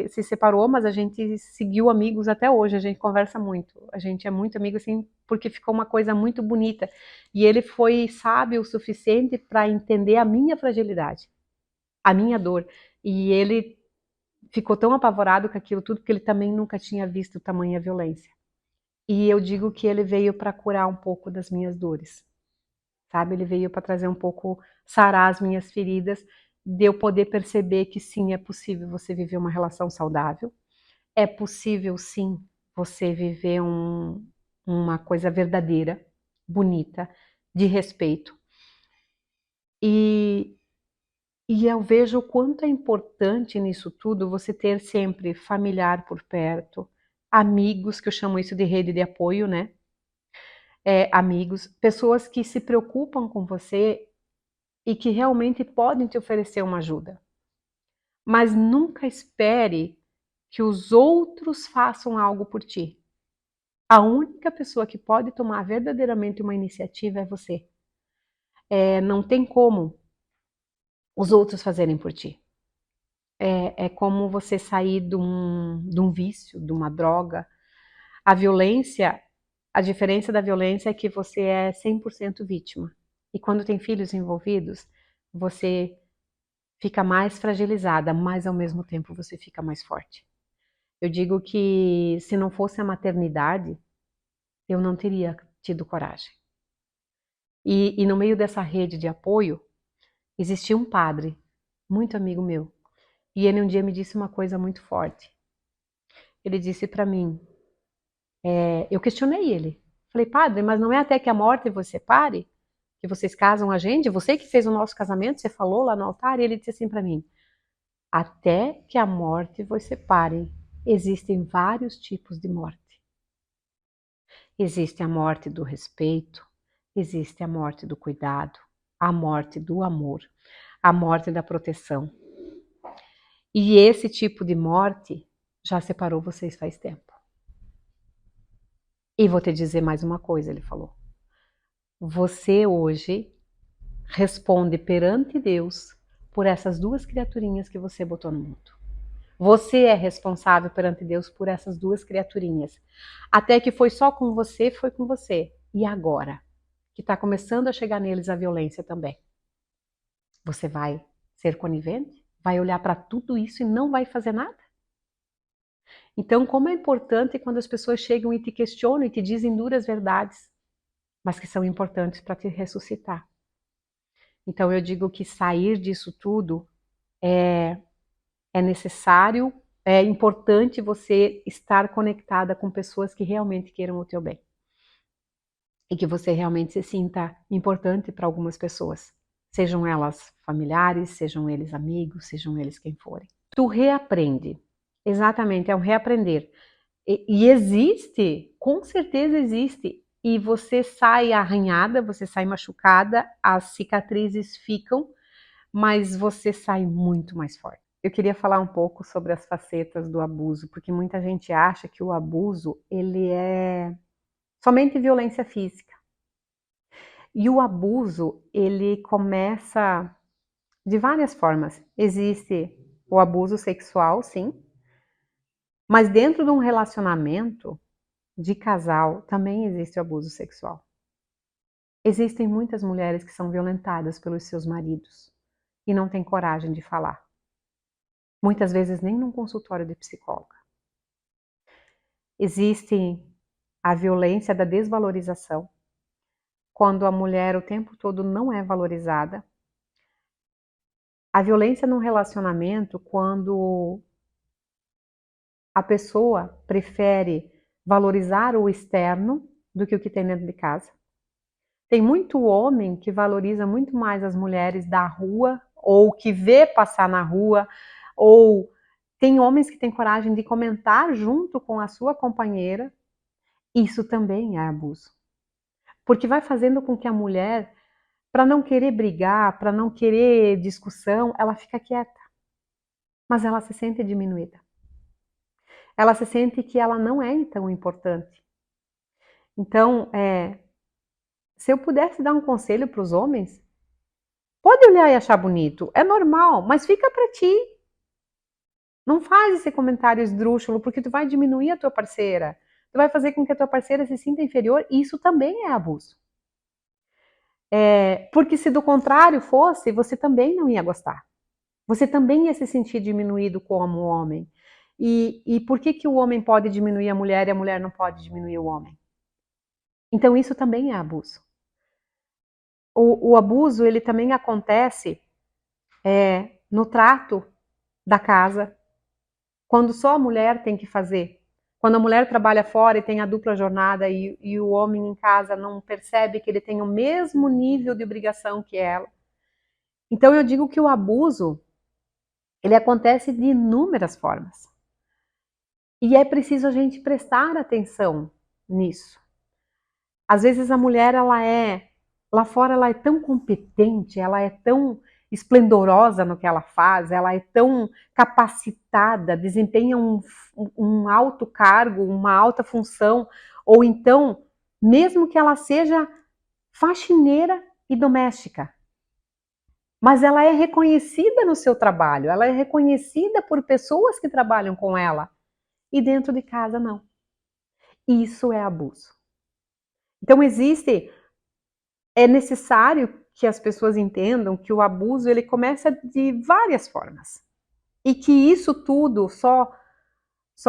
se separou, mas a gente seguiu amigos até hoje, a gente conversa muito, a gente é muito amigo, assim, porque ficou uma coisa muito bonita, e ele foi sábio o suficiente para entender a minha fragilidade, a minha dor, e ele ficou tão apavorado com aquilo tudo, porque ele também nunca tinha visto tamanha violência. E eu digo que ele veio para curar um pouco das minhas dores, sabe? Ele veio para trazer um pouco, sarar as minhas feridas, de eu poder perceber que sim, é possível você viver uma relação saudável, é possível sim você viver uma coisa verdadeira, bonita, de respeito. E, e eu vejo o quanto é importante nisso tudo você ter sempre familiar por perto, amigos, que eu chamo isso de rede de apoio, né? Amigos, pessoas que se preocupam com você e que realmente podem te oferecer uma ajuda. Mas nunca espere que os outros façam algo por ti. A única pessoa que pode tomar verdadeiramente uma iniciativa é você. Não tem como os outros fazerem por ti. É como você sair de um vício, de uma droga. A violência, a diferença da violência é que você é 100% vítima. E quando tem filhos envolvidos, você fica mais fragilizada, mas ao mesmo tempo você fica mais forte. Eu digo que se não fosse a maternidade, eu não teria tido coragem. E no meio dessa rede de apoio, existia um padre, muito amigo meu, e ele um dia me disse uma coisa muito forte. Ele disse para mim, eu questionei ele, falei, padre, mas não é até que a morte vos separe? Que vocês casam a gente? Você que fez o nosso casamento, você falou lá no altar? E ele disse assim para mim, até que a morte vos separe, existem vários tipos de morte. Existe a morte do respeito, existe a morte do cuidado, a morte do amor, a morte da proteção. E esse tipo de morte já separou vocês faz tempo. E vou te dizer mais uma coisa, ele falou. Você hoje responde perante Deus por essas duas criaturinhas que você botou no mundo. Você é responsável perante Deus por essas duas criaturinhas. Até que foi só com você, foi com você. E agora? Que está começando a chegar neles a violência também. Você vai ser conivente? Vai olhar para tudo isso e não vai fazer nada? Então, como é importante quando as pessoas chegam e te questionam e te dizem duras verdades, mas que são importantes para te ressuscitar. Então, eu digo que sair disso tudo é necessário, é importante você estar conectada com pessoas que realmente queiram o teu bem. E que você realmente se sinta importante para algumas pessoas. Sejam elas familiares, sejam eles amigos, sejam eles quem forem. Tu reaprende. Exatamente, é um reaprender. E existe, com certeza existe. E você sai arranhada, você sai machucada, as cicatrizes ficam, mas você sai muito mais forte. Eu queria falar um pouco sobre as facetas do abuso, porque muita gente acha que o abuso, ele é somente violência física. E o abuso, ele começa de várias formas. Existe o abuso sexual, sim, mas dentro de um relacionamento de casal também existe o abuso sexual. Existem muitas mulheres que são violentadas pelos seus maridos e não têm coragem de falar. Muitas vezes nem num consultório de psicóloga. Existe a violência da desvalorização, quando a mulher o tempo todo não é valorizada. A violência num relacionamento, quando a pessoa prefere valorizar o externo do que o que tem dentro de casa. Tem muito homem que valoriza muito mais as mulheres da rua, ou que vê passar na rua, ou tem homens que têm coragem de comentar junto com a sua companheira. Isso também é abuso. Porque vai fazendo com que a mulher, para não querer brigar, para não querer discussão, ela fica quieta. Mas ela se sente diminuída. Ela se sente que ela não é tão importante. Então, se eu pudesse dar um conselho para os homens, pode olhar e achar bonito, é normal, mas fica para ti. Não faz esse comentário esdrúxulo, porque tu vai diminuir a tua parceira. Tu vai fazer com que a tua parceira se sinta inferior, e isso também é abuso. Porque se do contrário fosse, você também não ia gostar. Você também ia se sentir diminuído como homem. E por que o homem pode diminuir a mulher e a mulher não pode diminuir o homem? Então isso também é abuso. O abuso, ele também acontece no trato da casa, quando só a mulher tem que fazer. Quando a mulher trabalha fora e tem a dupla jornada e o homem em casa não percebe que ele tem o mesmo nível de obrigação que ela. Então eu digo que o abuso, ele acontece de inúmeras formas. E é preciso a gente prestar atenção nisso. Às vezes a mulher, lá fora ela é tão competente, ela é tão esplendorosa no que ela faz, ela é tão capacitada, desempenha um alto cargo, uma alta função, ou então, mesmo que ela seja faxineira e doméstica, mas ela é reconhecida no seu trabalho, ela é reconhecida por pessoas que trabalham com ela, e dentro de casa não. Isso é abuso. Então é necessário que as pessoas entendam que o abuso, ele começa de várias formas. E que isso tudo só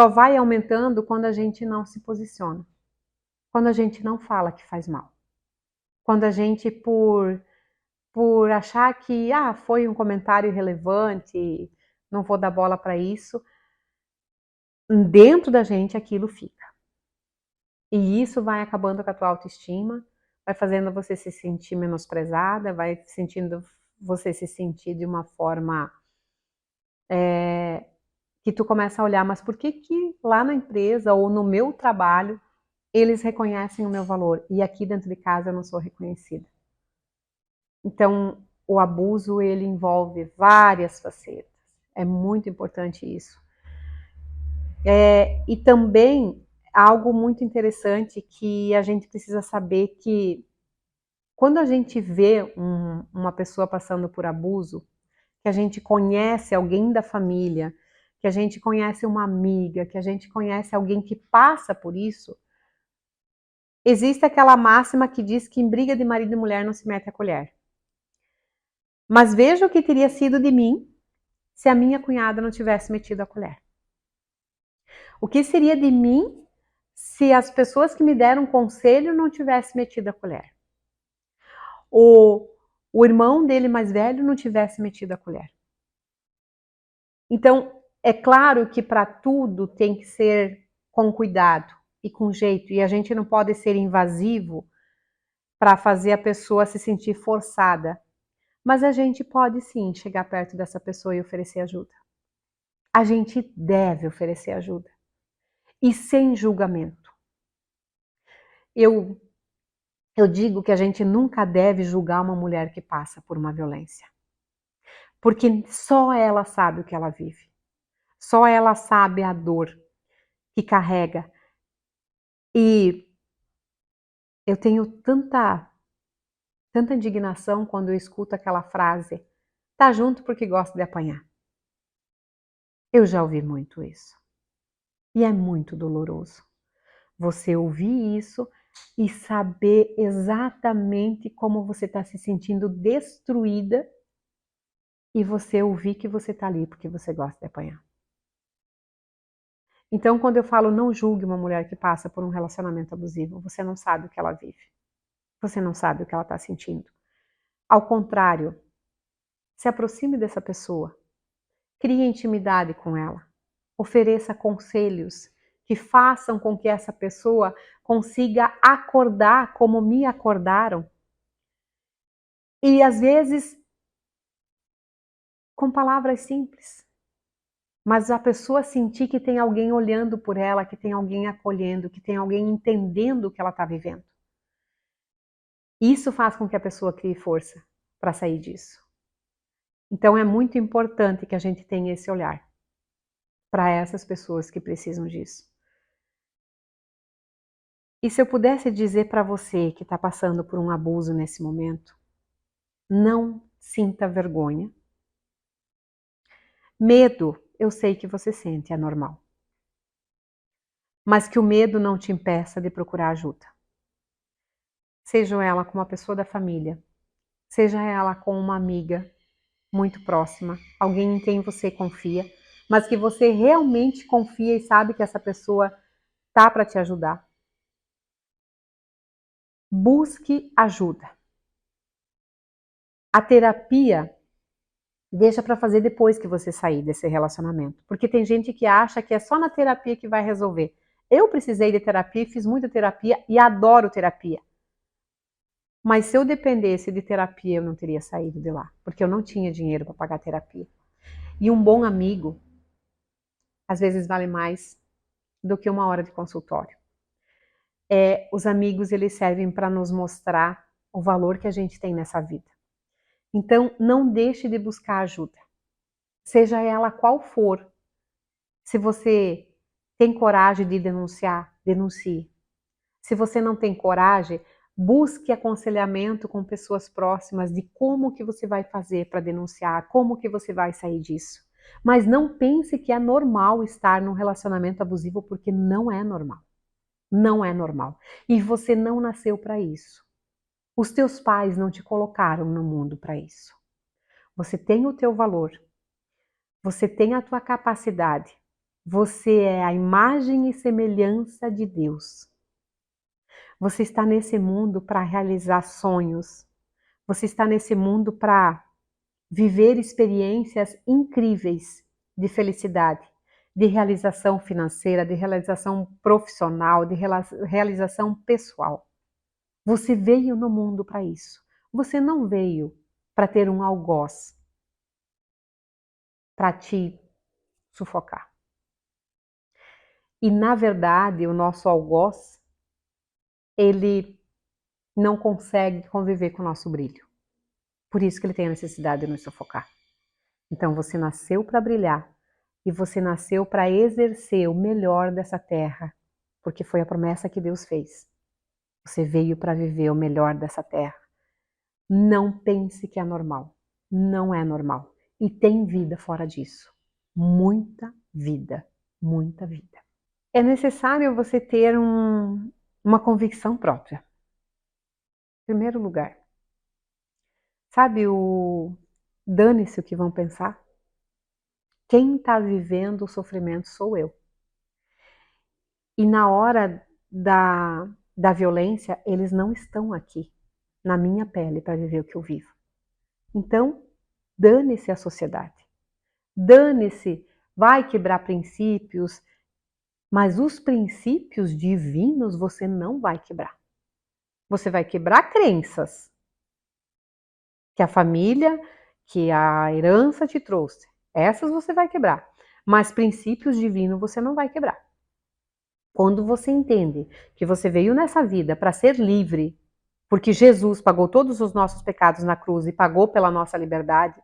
vai aumentando quando a gente não se posiciona. Quando a gente não fala que faz mal. Quando a gente, por achar que foi um comentário irrelevante, não vou dar bola para isso, dentro da gente aquilo fica. E isso vai acabando com a tua autoestima, vai fazendo você se sentir menosprezada, vai sentindo você se sentir de uma forma que tu começa a olhar, mas por que lá na empresa ou no meu trabalho eles reconhecem o meu valor e aqui dentro de casa eu não sou reconhecida. Então, o abuso, ele envolve várias facetas. É muito importante isso. E também, algo muito interessante que a gente precisa saber que quando a gente vê uma pessoa passando por abuso, que a gente conhece alguém da família, que a gente conhece uma amiga, que a gente conhece alguém que passa por isso, existe aquela máxima que diz que em briga de marido e mulher não se mete a colher. Mas veja o que teria sido de mim se a minha cunhada não tivesse metido a colher. O que seria de mim se as pessoas que me deram conselho não tivessem metido a colher? O irmão dele mais velho não tivesse metido a colher? Então, é claro que para tudo tem que ser com cuidado e com jeito, e a gente não pode ser invasivo para fazer a pessoa se sentir forçada. Mas a gente pode sim chegar perto dessa pessoa e oferecer ajuda. A gente deve oferecer ajuda. E sem julgamento. Eu digo que a gente nunca deve julgar uma mulher que passa por uma violência. Porque só ela sabe o que ela vive. Só ela sabe a dor que carrega. E eu tenho tanta indignação quando eu escuto aquela frase: tá junto porque gosta de apanhar. Eu já ouvi muito isso. E é muito doloroso você ouvir isso e saber exatamente como você está se sentindo destruída e você ouvir que você está ali porque você gosta de apanhar. Então, quando eu falo não julgue uma mulher que passa por um relacionamento abusivo, você não sabe o que ela vive. Você não sabe o que ela está sentindo. Ao contrário, se aproxime dessa pessoa. Crie intimidade com ela. Ofereça conselhos que façam com que essa pessoa consiga acordar como me acordaram. E às vezes com palavras simples. Mas a pessoa sentir que tem alguém olhando por ela, que tem alguém acolhendo, que tem alguém entendendo o que ela está vivendo. Isso faz com que a pessoa crie força para sair disso. Então é muito importante que a gente tenha esse olhar para essas pessoas que precisam disso. E se eu pudesse dizer para você que está passando por um abuso nesse momento, não sinta vergonha. Medo, eu sei que você sente, é normal. Mas que o medo não te impeça de procurar ajuda. Seja ela com uma pessoa da família, seja ela com uma amiga muito próxima, alguém em quem você confia, mas que você realmente confia e sabe que essa pessoa tá para te ajudar. Busque ajuda. A terapia deixa para fazer depois que você sair desse relacionamento, porque tem gente que acha que é só na terapia que vai resolver. Eu precisei de terapia, fiz muita terapia e adoro terapia. Mas se eu dependesse de terapia, eu não teria saído de lá, porque eu não tinha dinheiro para pagar terapia. E um bom amigo, às vezes, vale mais do que uma hora de consultório. Os amigos, eles servem para nos mostrar o valor que a gente tem nessa vida. Então, não deixe de buscar ajuda, seja ela qual for. Se você tem coragem de denunciar, denuncie. Se você não tem coragem, busque aconselhamento com pessoas próximas de como que você vai fazer para denunciar, como que você vai sair disso. Mas não pense que é normal estar num relacionamento abusivo, porque não é normal. Não é normal. E você não nasceu para isso. Os teus pais não te colocaram no mundo para isso. Você tem o teu valor. Você tem a tua capacidade. Você é a imagem e semelhança de Deus. Você está nesse mundo para realizar sonhos. Você está nesse mundo para viver experiências incríveis de felicidade, de realização financeira, de realização profissional, de realização pessoal. Você veio no mundo para isso. Você não veio para ter um algoz para te sufocar. E na verdade, o nosso algoz ele não consegue conviver com o nosso brilho. Por isso que ele tem a necessidade de nos sufocar. Então você nasceu para brilhar e você nasceu para exercer o melhor dessa terra, porque foi a promessa que Deus fez. Você veio para viver o melhor dessa terra. Não pense que é normal. Não é normal. E tem vida fora disso. Muita vida. Muita vida. É necessário você ter uma convicção própria. Em primeiro lugar. Sabe o dane-se o que vão pensar? Quem está vivendo o sofrimento sou eu. E na hora da violência, eles não estão aqui, na minha pele, para viver o que eu vivo. Então, dane-se a sociedade. Dane-se, vai quebrar princípios, mas os princípios divinos você não vai quebrar. Você vai quebrar crenças que a família, que a herança te trouxe. Essas você vai quebrar. Mas princípios divinos você não vai quebrar. Quando você entende que você veio nessa vida para ser livre, porque Jesus pagou todos os nossos pecados na cruz e pagou pela nossa liberdade,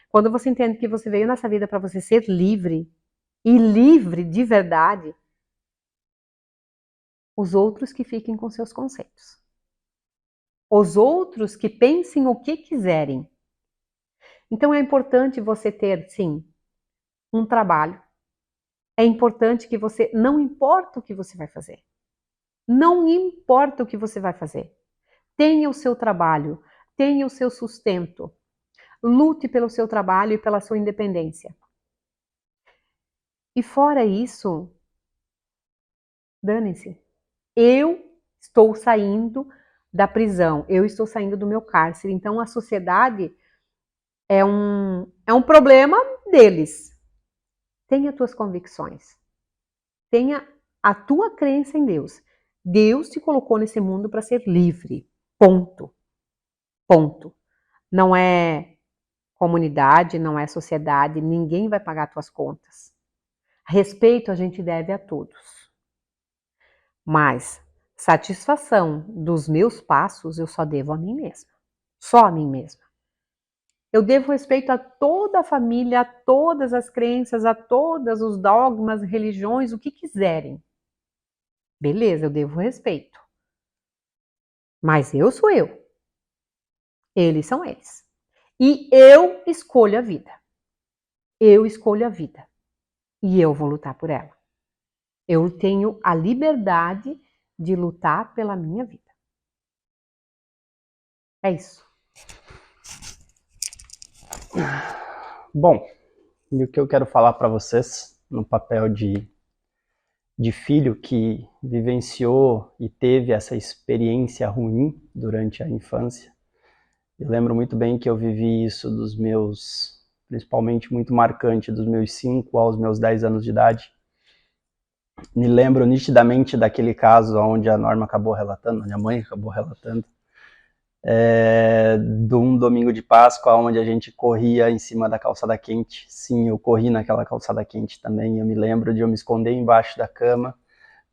quando você entende que você veio nessa vida para você ser livre, e livre de verdade, os outros que fiquem com seus conceitos. Os outros que pensem o que quiserem. Então é importante você ter, sim, um trabalho. É importante que você, não importa o que você vai fazer. Não importa o que você vai fazer. Tenha o seu trabalho, tenha o seu sustento. Lute pelo seu trabalho e pela sua independência. E fora isso, dane-se. Eu estou saindo da prisão, eu estou saindo do meu cárcere. Então a sociedade é um problema deles. Tenha tuas convicções. Tenha a tua crença em Deus. Deus te colocou nesse mundo para ser livre. Ponto. Ponto. Não é comunidade, não é sociedade, ninguém vai pagar tuas contas. Respeito a gente deve a todos. Mas satisfação dos meus passos eu só devo a mim mesma. Só a mim mesma. Eu devo respeito a toda a família, a todas as crenças, a todos os dogmas, religiões, o que quiserem. Beleza, eu devo respeito. Mas eu sou eu. Eles são eles. E eu escolho a vida. Eu escolho a vida. E eu vou lutar por ela. Eu tenho a liberdade de lutar pela minha vida. É isso. Bom, e o que eu quero falar para vocês no papel de filho que vivenciou e teve essa experiência ruim durante a infância. Eu lembro muito bem que eu vivi isso dos meus, principalmente muito marcante, dos meus 5 aos meus 10 anos de idade. Me lembro nitidamente daquele caso onde a Norma acabou relatando, minha mãe acabou relatando, de um domingo de Páscoa onde a gente corria em cima da calçada quente. Sim, eu corri naquela calçada quente também. Eu me lembro de eu me esconder embaixo da cama,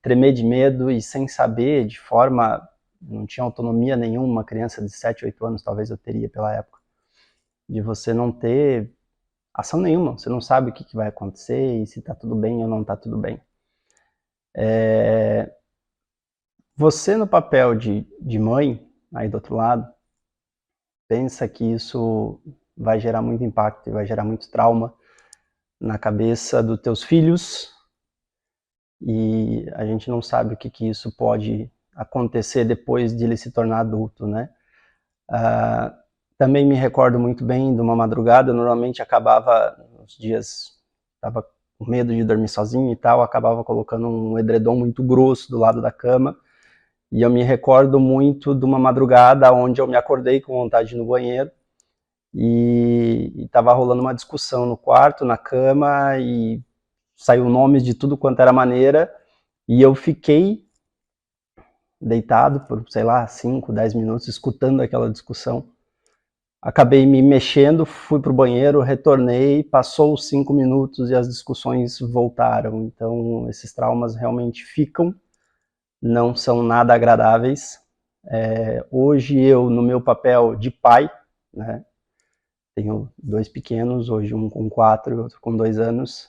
tremer de medo e sem saber, de forma, não tinha autonomia nenhuma, uma criança de 7, 8 anos talvez eu teria pela época, de você não ter ação nenhuma, você não sabe o que vai acontecer e se tá tudo bem ou não tá tudo bem. Você no papel de mãe, aí do outro lado, pensa que isso vai gerar muito impacto e vai gerar muito trauma na cabeça dos teus filhos, e a gente não sabe o que isso pode acontecer depois de ele se tornar adulto, né? Também me recordo muito bem de uma madrugada, eu normalmente acabava, nos dias, estava com medo de dormir sozinho e tal, acabava colocando um edredom muito grosso do lado da cama, e eu me recordo muito de uma madrugada onde eu me acordei com vontade de ir no banheiro, e estava rolando uma discussão no quarto, na cama, e saiu nomes de tudo quanto era maneira, e eu fiquei deitado por, sei lá, 5, 10 minutos, escutando aquela discussão. Acabei me mexendo, fui pro banheiro, retornei, passou os 5 minutos e as discussões voltaram. Então, esses traumas realmente ficam não são nada agradáveis. Hoje eu, no meu papel de pai, né, tenho 2 pequenos, hoje um com 4 e outro com 2 anos,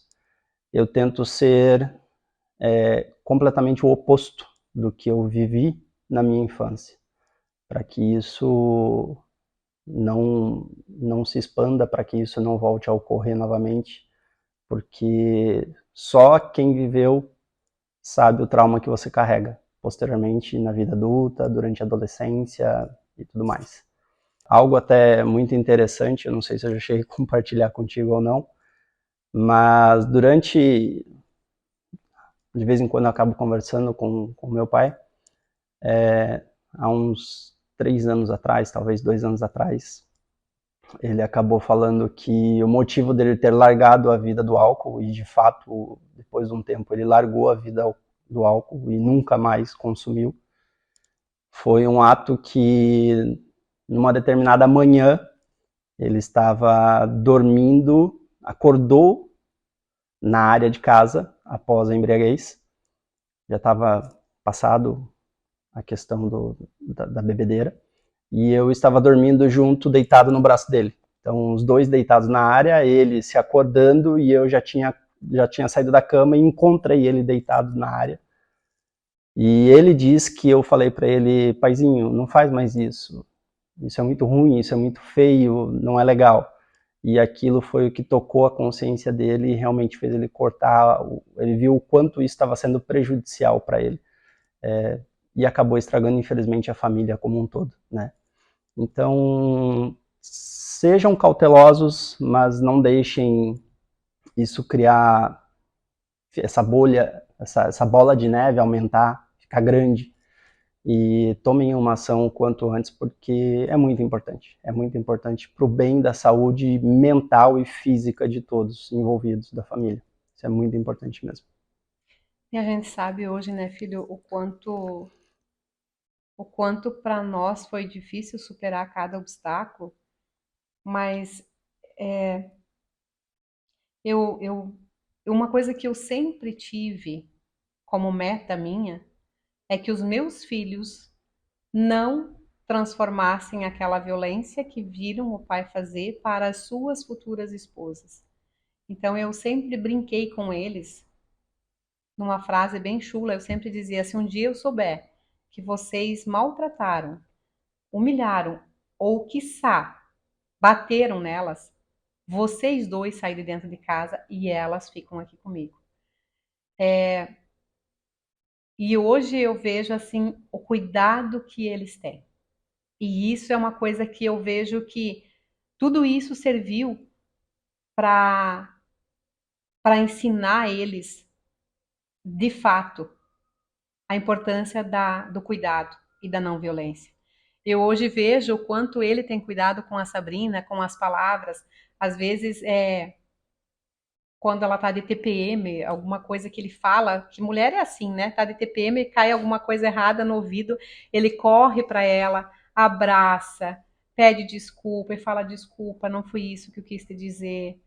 eu tento ser completamente o oposto do que eu vivi na minha infância, para que isso não se expanda, para que isso não volte a ocorrer novamente, porque só quem viveu sabe o trauma que você carrega posteriormente na vida adulta, durante a adolescência e tudo mais. Algo até muito interessante, eu não sei se eu já cheguei a compartilhar contigo ou não, mas de vez em quando eu acabo conversando com meu pai, há uns 3 anos atrás, talvez 2 anos atrás, ele acabou falando que o motivo dele ter largado a vida do álcool, e de fato, depois de um tempo, ele largou a vida do álcool e nunca mais consumiu, foi um ato que, numa determinada manhã, ele estava dormindo, acordou na área de casa após a embriaguez, já estava passado a questão da bebedeira, e eu estava dormindo junto, deitado no braço dele. Então, os dois deitados na área, ele se acordando e eu já tinha saído da cama e encontrei ele deitado na área. E ele diz que eu falei para ele, paizinho, não faz mais isso. Isso é muito ruim, isso é muito feio, não é legal. E aquilo foi o que tocou a consciência dele e realmente fez ele cortar. Ele viu o quanto isso estava sendo prejudicial para ele. E acabou estragando, infelizmente, a família como um todo, né? Então, sejam cautelosos, mas não deixem isso criar essa bolha, essa bola de neve aumentar, ficar grande, e tomem uma ação o quanto antes, porque é muito importante para o bem da saúde mental e física de todos envolvidos da família. Isso é muito importante mesmo. E a gente sabe hoje, né, filho, o quanto para nós foi difícil superar cada obstáculo, mas eu, uma coisa que eu sempre tive como meta minha é que os meus filhos não transformassem aquela violência que viram o pai fazer para as suas futuras esposas. Então eu sempre brinquei com eles numa frase bem chula, eu sempre dizia: se um dia eu souber que vocês maltrataram, humilharam ou, quiçá, bateram nelas, vocês dois saem de dentro de casa e elas ficam aqui comigo. E hoje eu vejo assim o cuidado que eles têm. E isso é uma coisa que eu vejo que tudo isso serviu para ensinar eles, de fato, a importância do cuidado e da não violência. Eu hoje vejo o quanto ele tem cuidado com a Sabrina, com as palavras. Às vezes, quando ela tá de TPM, alguma coisa que ele fala, que mulher é assim, né? Tá de TPM, cai alguma coisa errada no ouvido, ele corre para ela, abraça, pede desculpa e fala: desculpa, não foi isso que eu quis te dizer.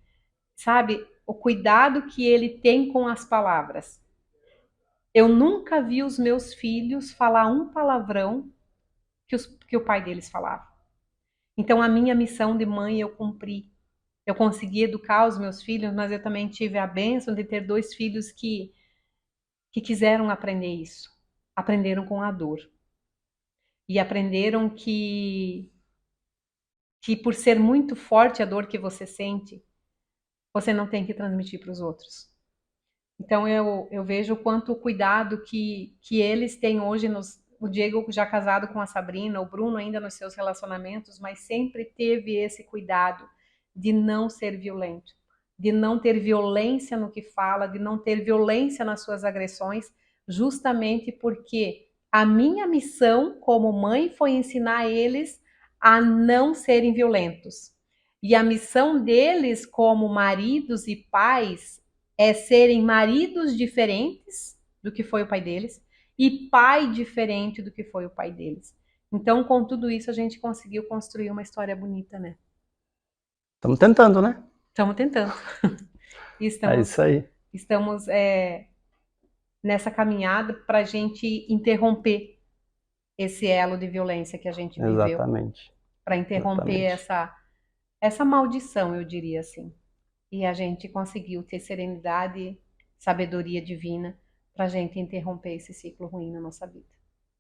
Sabe? O cuidado que ele tem com as palavras. Eu nunca vi os meus filhos falar um palavrão que o pai deles falava. Então, a minha missão de mãe eu cumpri. Eu consegui educar os meus filhos, mas eu também tive a bênção de ter 2 filhos que quiseram aprender isso. Aprenderam com a dor. E aprenderam que por ser muito forte a dor que você sente, você não tem que transmitir para os outros. Então eu vejo o quanto o cuidado que eles têm hoje, o Diego já casado com a Sabrina, o Bruno ainda nos seus relacionamentos, mas sempre teve esse cuidado de não ser violento, de não ter violência no que fala, de não ter violência nas suas agressões, justamente porque a minha missão como mãe foi ensinar eles a não serem violentos. E a missão deles como maridos e pais é serem maridos diferentes do que foi o pai deles e pai diferente do que foi o pai deles. Então, com tudo isso, a gente conseguiu construir uma história bonita, né? Estamos tentando, né? Estamos tentando. É Estamos, isso aí. estamos nessa caminhada para a gente interromper esse elo de violência que a gente viveu, Exatamente. para interromper Exatamente. essa maldição, eu diria assim. E a gente conseguiu ter serenidade, sabedoria divina para a gente interromper esse ciclo ruim na nossa vida.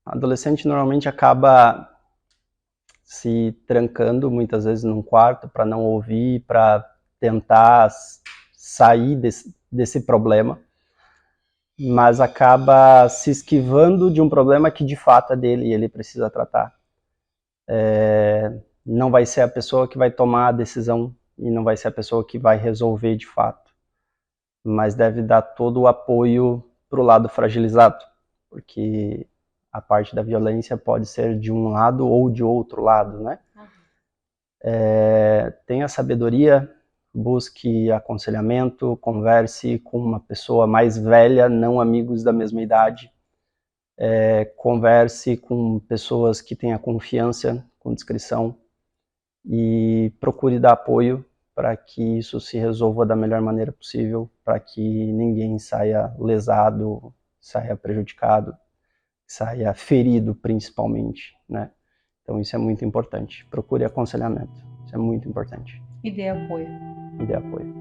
O adolescente normalmente acaba se trancando muitas vezes num quarto para não ouvir, para tentar sair desse problema, mas acaba se esquivando de um problema que de fato é dele e ele precisa tratar. Não vai ser a pessoa que vai tomar a decisão e não vai ser a pessoa que vai resolver de fato, mas deve dar todo o apoio para o lado fragilizado, porque a parte da violência pode ser de um lado ou de outro lado, né? Tenha sabedoria, busque aconselhamento, converse com uma pessoa mais velha, não amigos da mesma idade, converse com pessoas que tenha confiança, com discrição, e procure dar apoio para que isso se resolva da melhor maneira possível, para que ninguém saia lesado, saia prejudicado, saia ferido principalmente, né? Então isso é muito importante. Procure aconselhamento, isso é muito importante. E dê apoio. E dê apoio.